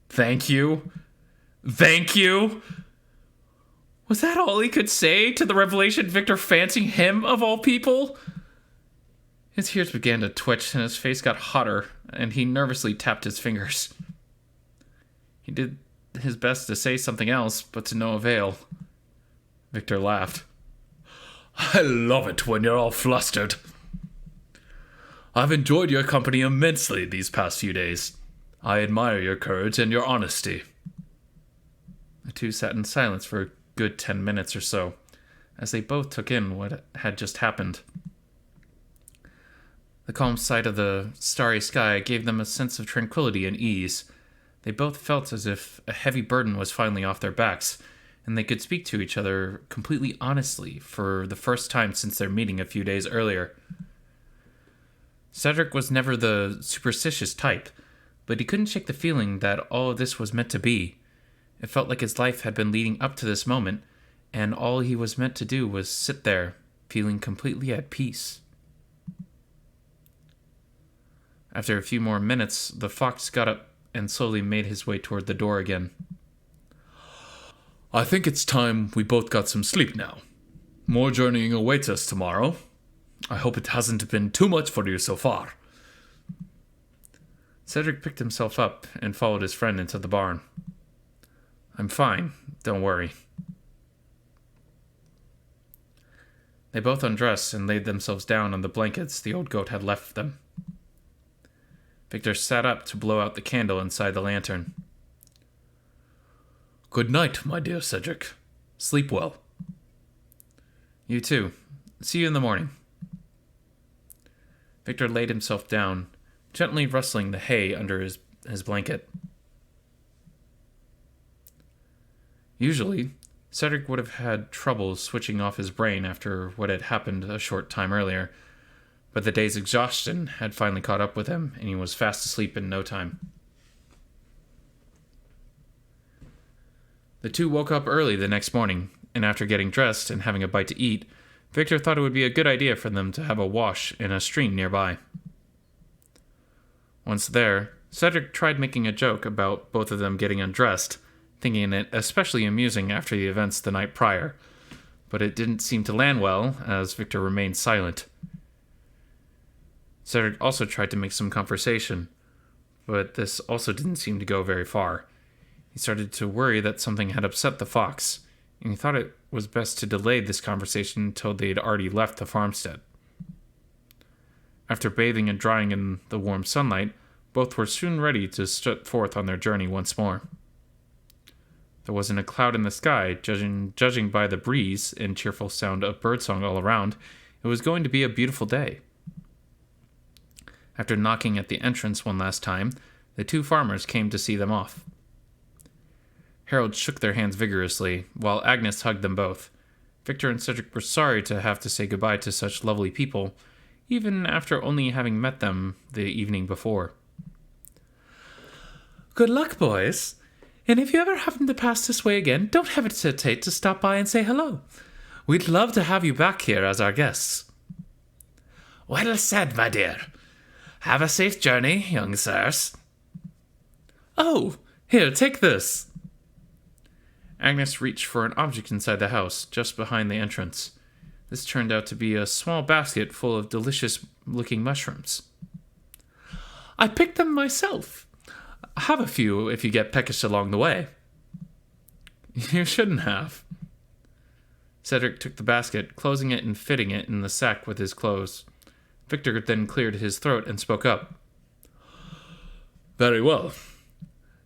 Thank you. Thank you. Was that all he could say to the revelation Victor fancying him of all people? His ears began to twitch and his face got hotter, and he nervously tapped his fingers. He did his best to say something else, but to no avail. Victor laughed. I love it when you're all flustered. I've enjoyed your company immensely these past few days. I admire your courage and your honesty. The two sat in silence for a good 10 minutes or so, as they both took in what had just happened. The calm sight of the starry sky gave them a sense of tranquility and ease. They both felt as if a heavy burden was finally off their backs, and they could speak to each other completely honestly for the first time since their meeting a few days earlier. Cedric was never the superstitious type, but he couldn't shake the feeling that all of this was meant to be. It felt like his life had been leading up to this moment, and all he was meant to do was sit there, feeling completely at peace. After a few more minutes, the fox got up and slowly made his way toward the door again. I think it's time we both got some sleep now. More journeying awaits us tomorrow. I hope it hasn't been too much for you so far. Cedric picked himself up and followed his friend into the barn. I'm fine, don't worry. They both undressed and laid themselves down on the blankets the old goat had left them. Victor sat up to blow out the candle inside the lantern. Good night, my dear Cedric. Sleep well. You too. See you in the morning. Victor laid himself down, gently rustling the hay under his blanket. Usually, Cedric would have had trouble switching off his brain after what had happened a short time earlier, but the day's exhaustion had finally caught up with him, and he was fast asleep in no time. The two woke up early the next morning, and after getting dressed and having a bite to eat, Victor thought it would be a good idea for them to have a wash in a stream nearby. Once there, Cedric tried making a joke about both of them getting undressed, thinking it especially amusing after the events the night prior, but it didn't seem to land well, as Victor remained silent. Cedric also tried to make some conversation, but this also didn't seem to go very far. He started to worry that something had upset the fox, and he thought it was best to delay this conversation until they had already left the farmstead. After bathing and drying in the warm sunlight, both were soon ready to set forth on their journey once more. There wasn't a cloud in the sky, judging by the breeze and cheerful sound of birdsong all around. It was going to be a beautiful day. After knocking at the entrance one last time, the two farmers came to see them off. Harold shook their hands vigorously, while Agnes hugged them both. Victor and Cedric were sorry to have to say goodbye to such lovely people, even after only having met them the evening before. Good luck, boys. And if you ever happen to pass this way again, don't hesitate to stop by and say hello. We'd love to have you back here as our guests. Well said, my dear. Have a safe journey, young sirs. Oh, here, take this. Agnes reached for an object inside the house, just behind the entrance. This turned out to be a small basket full of delicious-looking mushrooms. I picked them myself. Have a few if you get peckish along the way. You shouldn't have. Cedric took the basket, closing it and fitting it in the sack with his clothes. Victor then cleared his throat and spoke up. Very well.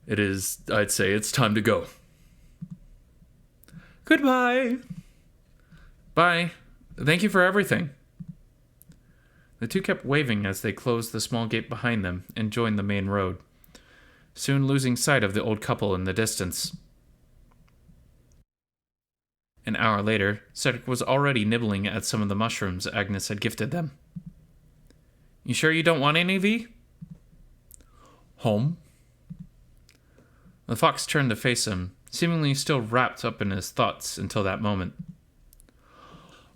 I'd say it's time to go. Goodbye. Bye. Thank you for everything. The two kept waving as they closed the small gate behind them and joined the main road, soon losing sight of the old couple in the distance. An hour later, Cedric was already nibbling at some of the mushrooms Agnes had gifted them. You sure you don't want any, V? Home? The fox turned to face him, seemingly still wrapped up in his thoughts until that moment.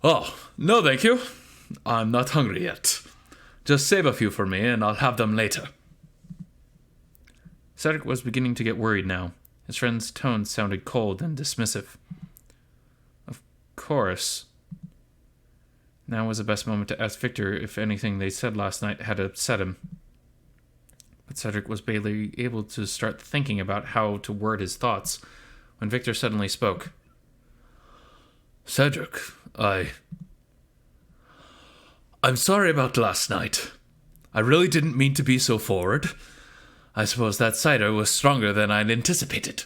Oh, no thank you. I'm not hungry yet. Just save a few for me and I'll have them later. Cedric was beginning to get worried now. His friend's tone sounded cold and dismissive. Of course. Now was the best moment to ask Victor if anything they said last night had upset him. But Cedric was barely able to start thinking about how to word his thoughts when Victor suddenly spoke. Cedric, I'm sorry about last night. I really didn't mean to be so forward. I suppose that cider was stronger than I'd anticipated.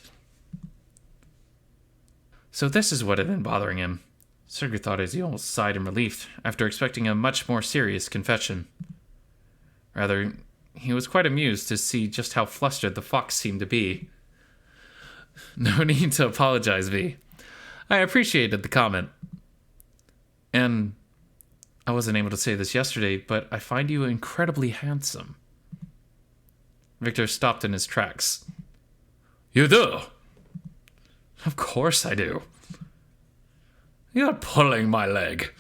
So this is what had been bothering him. Cedric thought as he almost sighed in relief after expecting a much more serious confession. Rather, he was quite amused to see just how flustered the fox seemed to be. No need to apologize, V. I appreciated the comment. And I wasn't able to say this yesterday, but I find you incredibly handsome. Victor stopped in his tracks. You do? Of course I do. You're pulling my leg.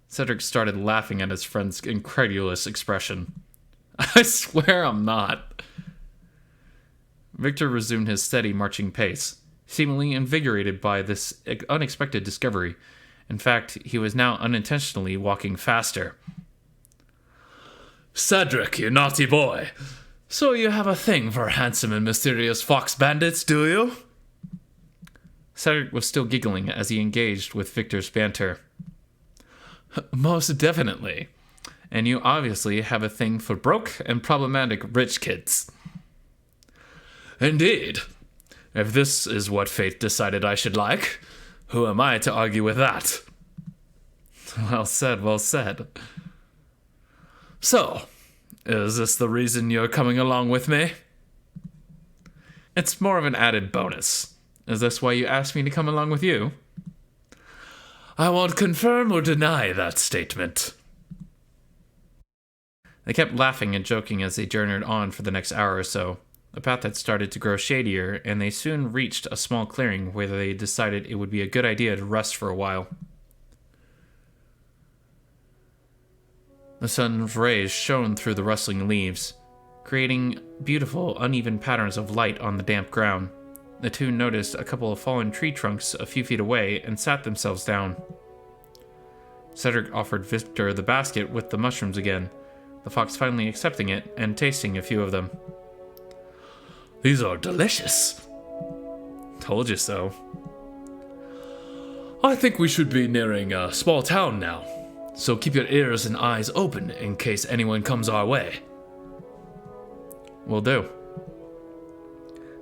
Cedric started laughing at his friend's incredulous expression. I swear I'm not. Victor resumed his steady marching pace, seemingly invigorated by this unexpected discovery. In fact, he was now unintentionally walking faster. Cedric, you naughty boy. So you have a thing for handsome and mysterious fox bandits, do you? Cedric was still giggling as he engaged with Victor's banter. Most definitely. And you obviously have a thing for broke and problematic rich kids. Indeed. If this is what fate decided I should like, who am I to argue with that? Well said, well said. So, is this the reason you're coming along with me? It's more of an added bonus. Is this why you asked me to come along with you? I won't confirm or deny that statement. They kept laughing and joking as they journeyed on for the next hour or so. The path had started to grow shadier, and they soon reached a small clearing where they decided it would be a good idea to rest for a while. The sun's rays shone through the rustling leaves, creating beautiful, uneven patterns of light on the damp ground. The two noticed a couple of fallen tree trunks a few feet away and sat themselves down. Cedric offered Victor the basket with the mushrooms again, the fox finally accepting it and tasting a few of them. These are delicious. Told you so. I think we should be nearing a small town now, so keep your ears and eyes open in case anyone comes our way. Will do.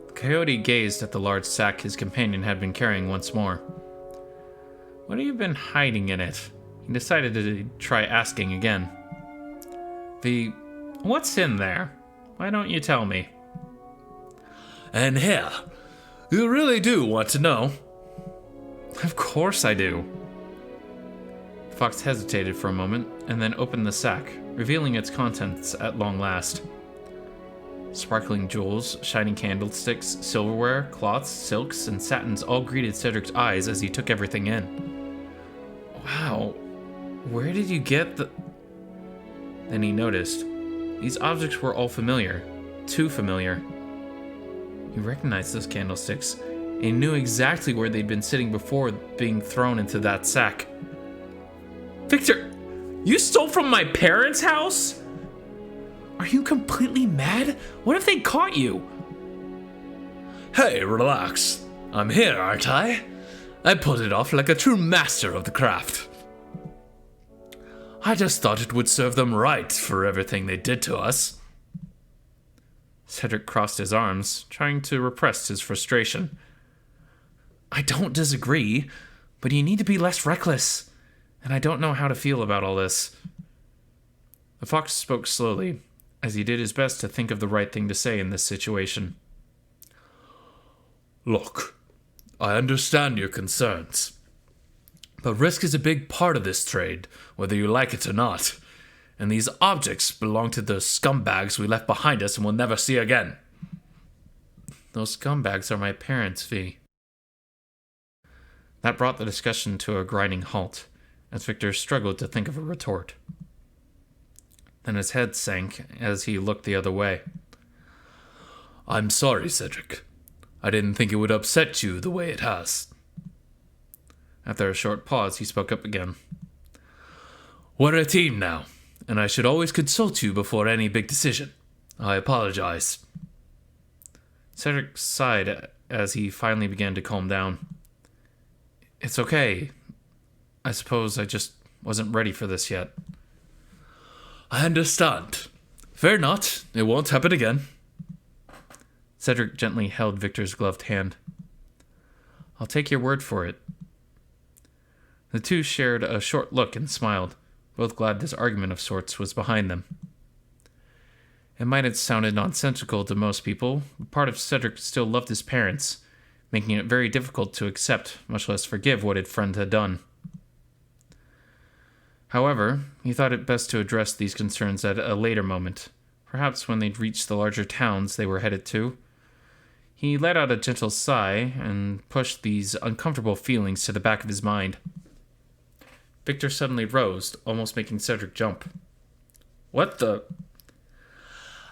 The coyote gazed at the large sack his companion had been carrying once more. What have you been hiding in it? He decided to try asking again. What's in there? Why don't you tell me? And here, you really do want to know? Of course I do. The fox hesitated for a moment and then opened the sack, revealing its contents at long last. Sparkling jewels, shining candlesticks, silverware, cloths, silks, and satins all greeted Cedric's eyes as he took everything in. Wow, where did you get the... Then he noticed. These objects were all familiar. Too familiar. He recognized those candlesticks. He knew exactly where they'd been sitting before being thrown into that sack. Victor, you stole from my parents' house? Are you completely mad? What if they caught you? Hey, relax. I'm here, aren't I? I pulled it off like a true master of the craft. I just thought it would serve them right for everything they did to us. Cedric crossed his arms, trying to repress his frustration. I don't disagree, but you need to be less reckless. And I don't know how to feel about all this. The fox spoke slowly, as he did his best to think of the right thing to say in this situation. Look, I understand your concerns. But risk is a big part of this trade, whether you like it or not. And these objects belong to the scumbags we left behind us and will never see again. Those scumbags are my parents, V. That brought the discussion to a grinding halt, as Victor struggled to think of a retort. Then his head sank as he looked the other way. I'm sorry, Cedric. I didn't think it would upset you the way it has. After a short pause, he spoke up again. We're a team now, and I should always consult you before any big decision. I apologize. Cedric sighed as he finally began to calm down. It's okay. I suppose I just wasn't ready for this yet. I understand. Fear not, it won't happen again. Cedric gently held Victor's gloved hand. I'll take your word for it. The two shared a short look and smiled, both glad this argument of sorts was behind them. It might have sounded nonsensical to most people, but part of Cedric still loved his parents, making it very difficult to accept, much less forgive what his friend had done. However, he thought it best to address these concerns at a later moment, perhaps when they'd reached the larger towns they were headed to. He let out a gentle sigh and pushed these uncomfortable feelings to the back of his mind. Victor suddenly rose, almost making Cedric jump. What the?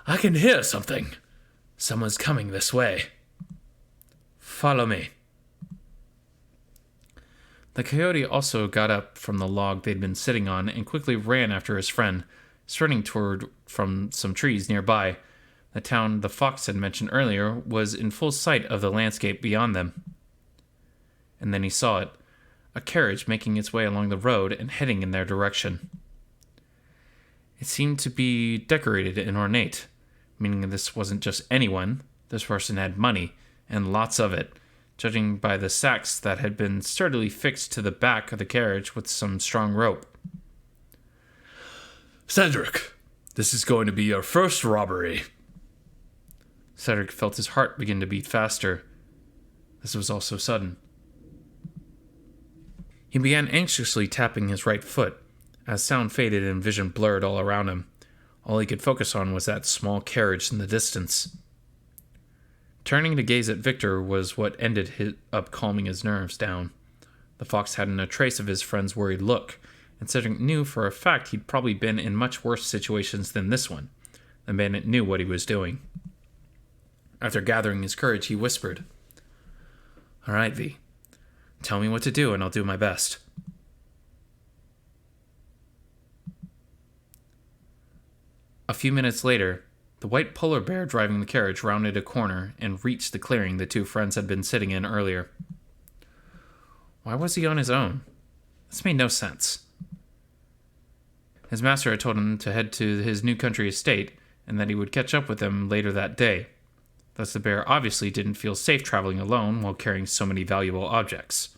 I can hear something. Someone's coming this way. Follow me. The coyote also got up from the log they'd been sitting on and quickly ran after his friend, sprinting toward from some trees nearby. The town the fox had mentioned earlier was in full sight of the landscape beyond them. And then he saw it, a carriage making its way along the road and heading in their direction. It seemed to be decorated and ornate, meaning this wasn't just anyone. This person had money, and lots of it, judging by the sacks that had been sturdily fixed to the back of the carriage with some strong rope. Cedric, this is going to be your first robbery. Cedric felt his heart begin to beat faster. This was all so sudden. He began anxiously tapping his right foot, as sound faded and vision blurred all around him. All he could focus on was that small carriage in the distance. Turning to gaze at Victor was what ended up calming his nerves down. The fox hadn't a trace of his friend's worried look, and Cedric knew for a fact he'd probably been in much worse situations than this one. The bandit knew what he was doing. After gathering his courage, he whispered, "All right, V. Tell me what to do, and I'll do my best." A few minutes later, the white polar bear driving the carriage rounded a corner and reached the clearing the two friends had been sitting in earlier. Why was he on his own? This made no sense. His master had told him to head to his new country estate, and that he would catch up with them later that day. Thus the bear obviously didn't feel safe traveling alone while carrying so many valuable objects.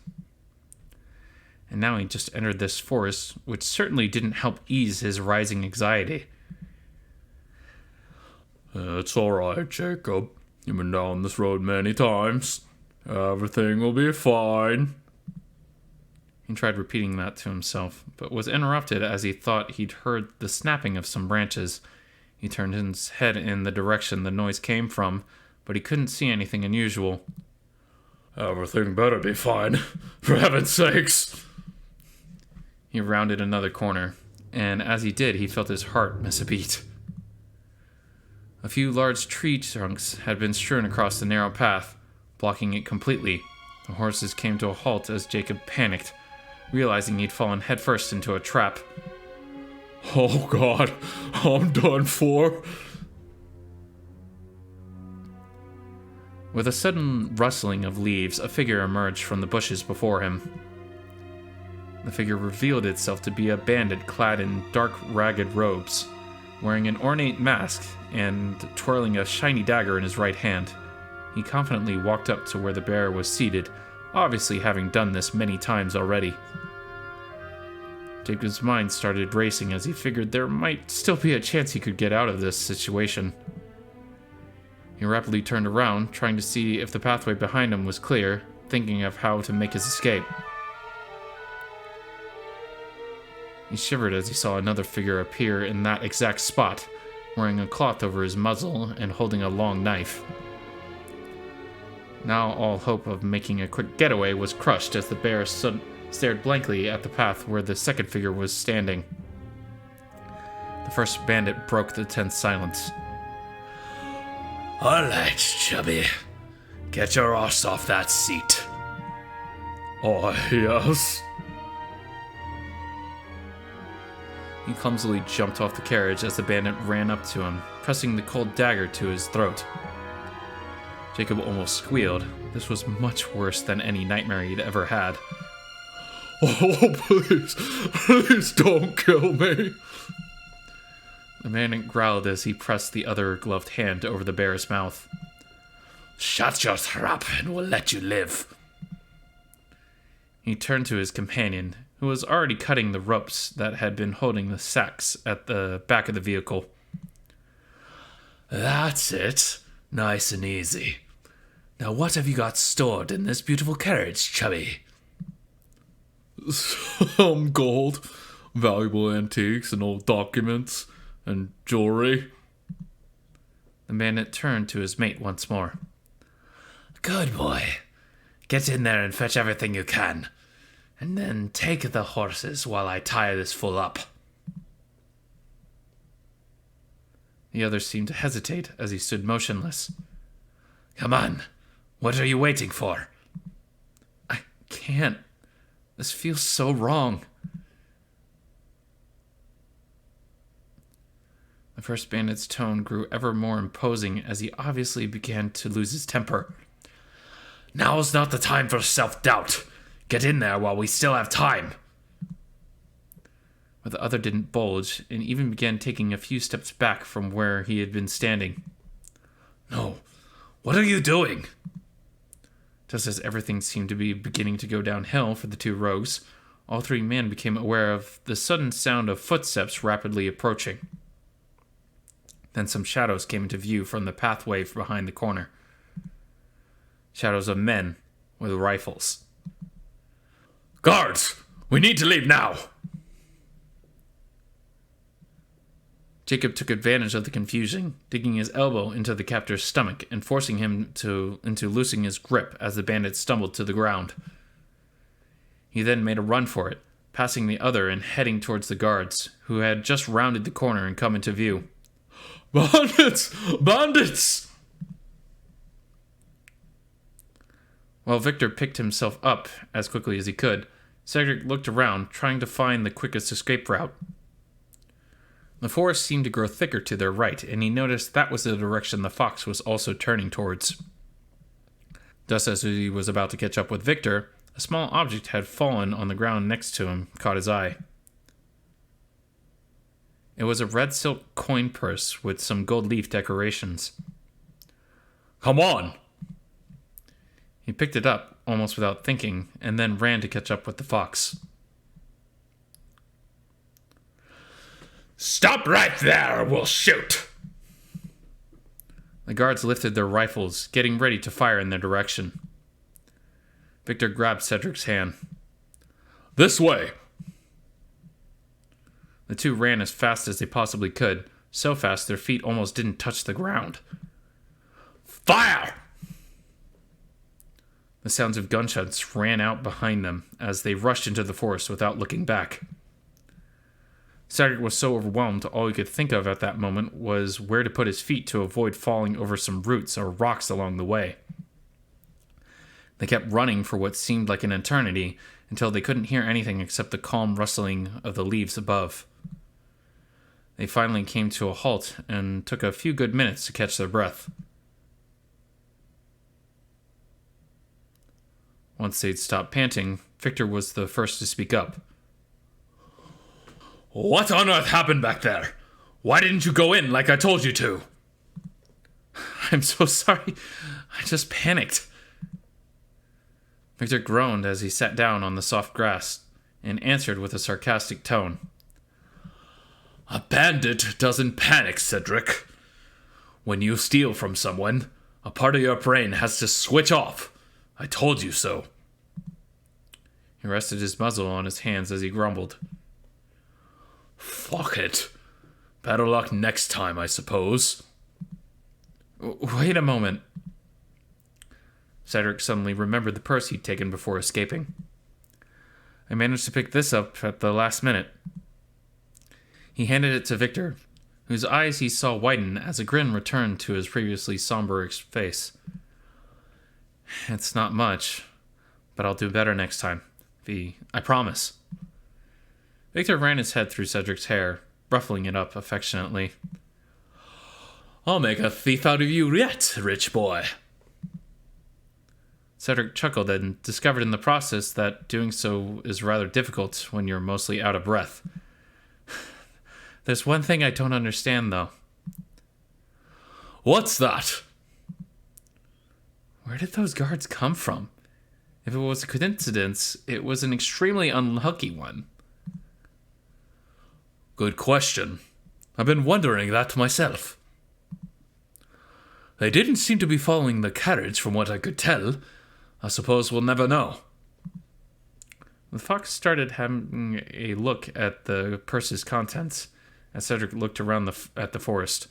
And now he just entered this forest, which certainly didn't help ease his rising anxiety. It's all right, Jacob. You've been down this road many times. Everything will be fine. He tried repeating that to himself, but was interrupted as he thought he'd heard the snapping of some branches. He turned his head in the direction the noise came from, but he couldn't see anything unusual. Everything better be fine, for heaven's sakes. He rounded another corner, and as he did, he felt his heart miss a beat. A few large tree trunks had been strewn across the narrow path, blocking it completely. The horses came to a halt as Jacob panicked, realizing he'd fallen headfirst into a trap. Oh God, I'm done for. With a sudden rustling of leaves, a figure emerged from the bushes before him. The figure revealed itself to be a bandit clad in dark, ragged robes, wearing an ornate mask and twirling a shiny dagger in his right hand. He confidently walked up to where the bear was seated, obviously having done this many times already. Jacob's mind started racing as he figured there might still be a chance he could get out of this situation. He rapidly turned around, trying to see if the pathway behind him was clear, thinking of how to make his escape. He shivered as he saw another figure appear in that exact spot, wearing a cloth over his muzzle and holding a long knife. Now all hope of making a quick getaway was crushed as the bear stared blankly at the path where the second figure was standing. The first bandit broke the tense silence. All right, Chubby. Get your ass off that seat. Oh, yes. He clumsily jumped off the carriage as the bandit ran up to him, pressing the cold dagger to his throat. Jacob almost squealed. This was much worse than any nightmare he'd ever had. Oh, please don't kill me. The bandit growled as he pressed the other gloved hand over the bear's mouth. Shut your trap and we'll let you live. He turned to his companion, who was already cutting the ropes that had been holding the sacks at the back of the vehicle. That's it. Nice and easy. Now what have you got stored in this beautiful carriage, Chubby? Some gold, valuable antiques and old documents, and jewelry. The bandit turned to his mate once more. Good boy. Get in there and fetch everything you can. And then take the horses while I tie this fool up. The other seemed to hesitate as he stood motionless. Come on. What are you waiting for? I can't. This feels so wrong. The first bandit's tone grew ever more imposing as he obviously began to lose his temper. Now's not the time for self-doubt. Get in there while we still have time. But the other didn't budge and even began taking a few steps back from where he had been standing. No. What are you doing? Just as everything seemed to be beginning to go downhill for the two rogues, all three men became aware of the sudden sound of footsteps rapidly approaching. Then some shadows came into view from the pathway behind the corner. Shadows of men with rifles. Guards! We need to leave now! Jacob took advantage of the confusion, digging his elbow into the captor's stomach and forcing him into loosening his grip as the bandit stumbled to the ground. He then made a run for it, passing the other and heading towards the guards, who had just rounded the corner and come into view. Bandits! Bandits! While Victor picked himself up as quickly as he could, Cedric looked around, trying to find the quickest escape route. The forest seemed to grow thicker to their right, and he noticed that was the direction the fox was also turning towards. Just as he was about to catch up with Victor, a small object had fallen on the ground next to him, caught his eye. It was a red silk coin purse with some gold leaf decorations. Come on! He picked it up, almost without thinking, and then ran to catch up with the fox. Stop right there or we'll shoot! The guards lifted their rifles, getting ready to fire in their direction. Victor grabbed Cedric's hand. This way! The two ran as fast as they possibly could, so fast their feet almost didn't touch the ground. Fire! The sounds of gunshots ran out behind them as they rushed into the forest without looking back. Cedric was so overwhelmed, all he could think of at that moment was where to put his feet to avoid falling over some roots or rocks along the way. They kept running for what seemed like an eternity until they couldn't hear anything except the calm rustling of the leaves above. They finally came to a halt and took a few good minutes to catch their breath. Once they'd stopped panting, Victor was the first to speak up. What on earth happened back there? Why didn't you go in like I told you to? I'm so sorry. I just panicked. Victor groaned as he sat down on the soft grass and answered with a sarcastic tone. A bandit doesn't panic, Cedric. When you steal from someone, a part of your brain has to switch off. I told you so. He rested his muzzle on his hands as he grumbled. Fuck it. Better luck next time, I suppose. Wait a moment. Cedric suddenly remembered the purse he'd taken before escaping. I managed to pick this up at the last minute. He handed it to Victor, whose eyes he saw widen as a grin returned to his previously somber face. It's not much, but I'll do better next time. I promise. Victor ran his head through Cedric's hair, ruffling it up affectionately. I'll make a thief out of you yet, rich boy. Cedric chuckled and discovered in the process that doing so is rather difficult when you're mostly out of breath. There's one thing I don't understand, though. What's that? Where did those guards come from? If it was a coincidence, it was an extremely unlucky one. Good question. I've been wondering that myself. They didn't seem to be following the carriage from what I could tell. I suppose we'll never know. The fox started having a look at the purse's contents as Cedric looked around at the forest.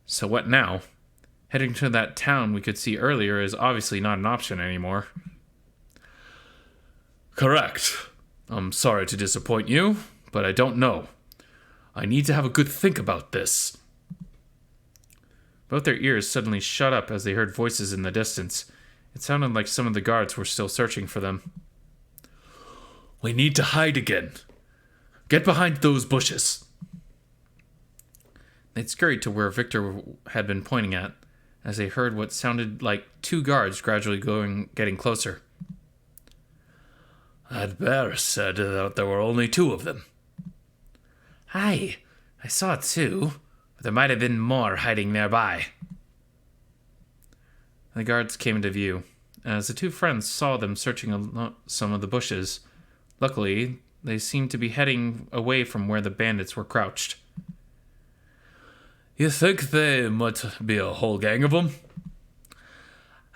So what now? Heading to that town we could see earlier is obviously not an option anymore. Correct. I'm sorry to disappoint you, but I don't know. I need to have a good think about this. Both their ears suddenly shut up as they heard voices in the distance. It sounded like some of the guards were still searching for them. We need to hide again. Get behind those bushes. They'd scurried to where Victor had been pointing at, as they heard what sounded like two guards gradually getting closer. That bear said that there were only two of them. Aye, I saw two, but there might have been more hiding nearby. The guards came into view, as the two friends saw them searching some of the bushes. Luckily, they seemed to be heading away from where the bandits were crouched. You think they might be a whole gang of them?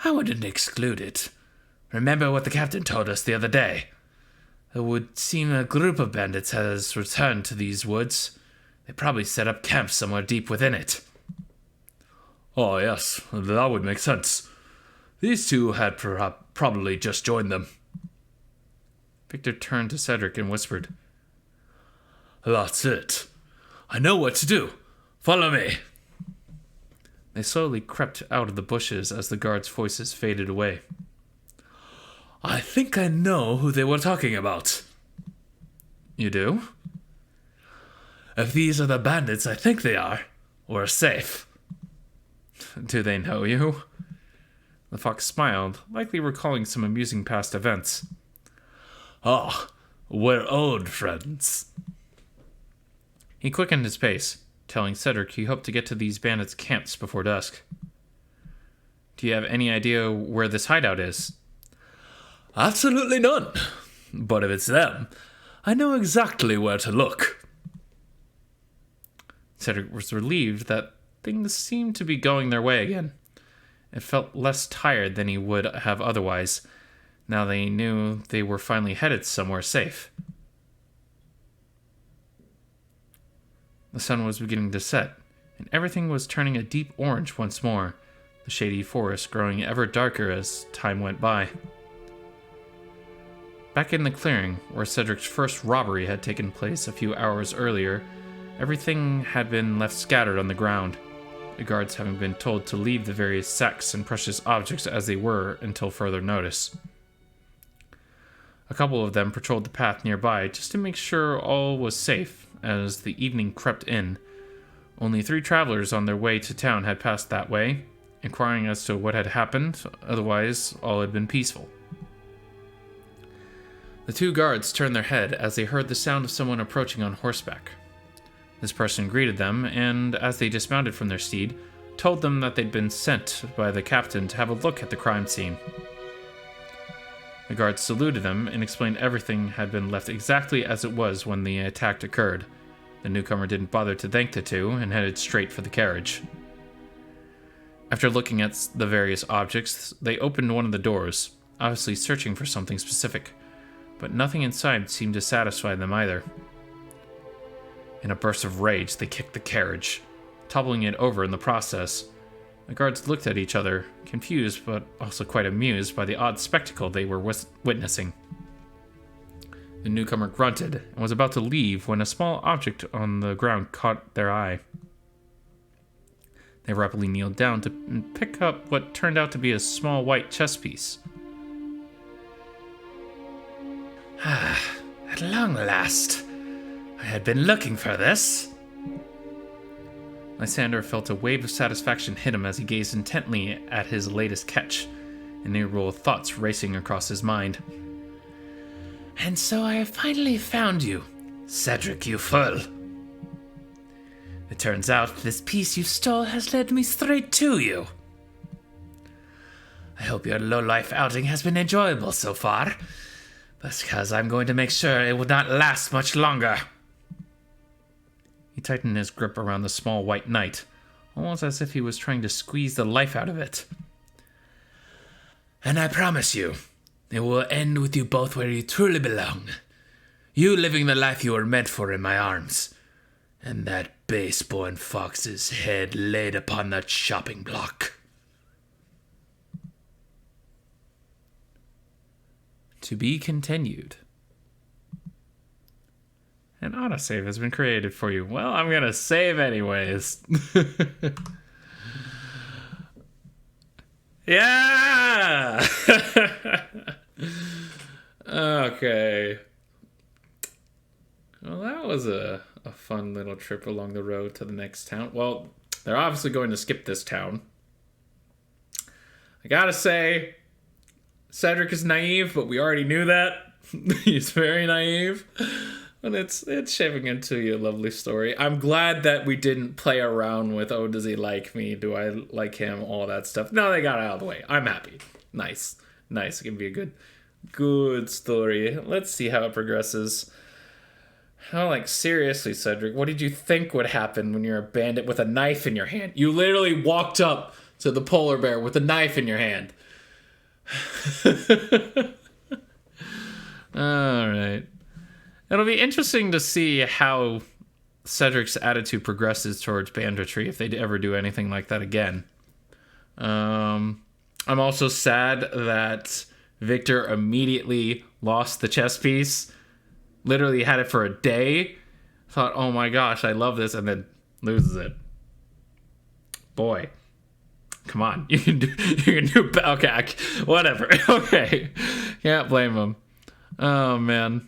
I wouldn't exclude it. Remember what the captain told us the other day. It would seem a group of bandits has returned to these woods. They probably set up camp somewhere deep within it. Oh, yes, that would make sense. These two had probably just joined them. Victor turned to Cedric and whispered, That's it. I know what to do. Follow me. They slowly crept out of the bushes as the guards' voices faded away. I think I know who they were talking about. You do? If these are the bandits I think they are, we're safe. Do they know you? The fox smiled, likely recalling some amusing past events. Oh, we're old friends. He quickened his pace, telling Cedric he hoped to get to these bandits' camps before dusk. Do you have any idea where this hideout is? Absolutely none. But if it's them, I know exactly where to look. Cedric was relieved that things seemed to be going their way again. It felt less tired than he would have otherwise, now they knew they were finally headed somewhere safe. The sun was beginning to set, and everything was turning a deep orange once more, the shady forest growing ever darker as time went by. Back in the clearing, where Cedric's first robbery had taken place a few hours earlier, everything had been left scattered on the ground, the guards having been told to leave the various sacks and precious objects as they were until further notice. A couple of them patrolled the path nearby just to make sure all was safe as the evening crept in. Only 3 travelers on their way to town had passed that way, inquiring as to what had happened, otherwise all had been peaceful. The 2 guards turned their head as they heard the sound of someone approaching on horseback. This person greeted them, and as they dismounted from their steed, told them that they'd been sent by the captain to have a look at the crime scene. The guards saluted him and explained everything had been left exactly as it was when the attack occurred. The newcomer didn't bother to thank the two and headed straight for the carriage. After looking at the various objects, they opened one of the doors, obviously searching for something specific, but nothing inside seemed to satisfy them either. In a burst of rage, they kicked the carriage, toppling it over in the process. The guards looked at each other, confused but also quite amused by the odd spectacle they were witnessing. The newcomer grunted and was about to leave when a small object on the ground caught their eye. They rapidly kneeled down to pick up what turned out to be a small white chess piece. At long last, I had been looking for this. Lysander felt a wave of satisfaction hit him as he gazed intently at his latest catch, innumerable thoughts racing across his mind. And so I have finally found you, Cedric, you fool. It turns out this piece you stole has led me straight to you. I hope your low-life outing has been enjoyable so far, because I'm going to make sure it will not last much longer. He tightened his grip around the small white knight, almost as if he was trying to squeeze the life out of it. And I promise you, it will end with you both where you truly belong. You living the life you were meant for in my arms, and that base-born fox's head laid upon that chopping block. To be continued. An autosave has been created for you. Well, I'm gonna save anyways. Yeah! Okay. Well, that was a fun little trip along the road to the next town. Well, they're obviously going to skip this town. I gotta say, Cedric is naive, but we already knew that. He's very naive. And it's shaping into a lovely story. I'm glad that we didn't play around with, oh, does he like me? Do I like him? All that stuff. No, they got it out of the way. I'm happy. Nice. It can be a good story. Let's see how it progresses. Oh, like, seriously, Cedric, what did you think would happen when you're a bandit with a knife in your hand? You literally walked up to the polar bear with a knife in your hand. All right. It'll be interesting to see how Cedric's attitude progresses towards banditry if they ever do anything like that again. I'm also sad that Victor immediately lost the chess piece. Literally had it for a day. Thought, oh my gosh, I love this, and then loses it. Boy. Come on. You can do okay, whatever. Okay. Can't blame him. Oh, man.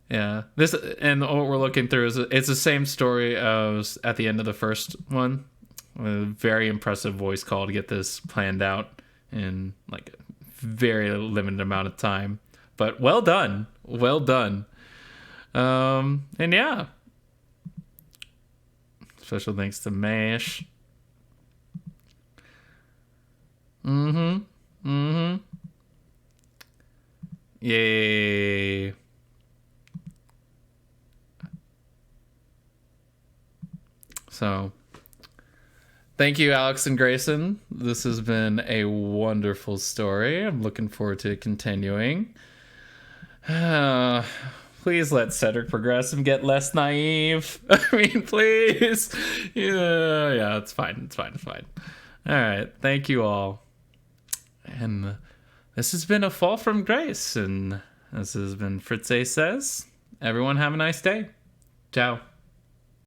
Yeah, this and what we're looking through is it's the same story as at the end of the first one. A very impressive voice call to get this planned out in like a very limited amount of time, but well done. And yeah, special thanks to Mash. Yay. So, thank you, Alex and Grayson. This has been a wonderful story. I'm looking forward to continuing. Please let Cedric progress and get less naive. I mean, please. Yeah, it's fine. All right, thank you all. And this has been a fall from grace, and this has been Fritz-Ay Says. Everyone have a nice day. Ciao.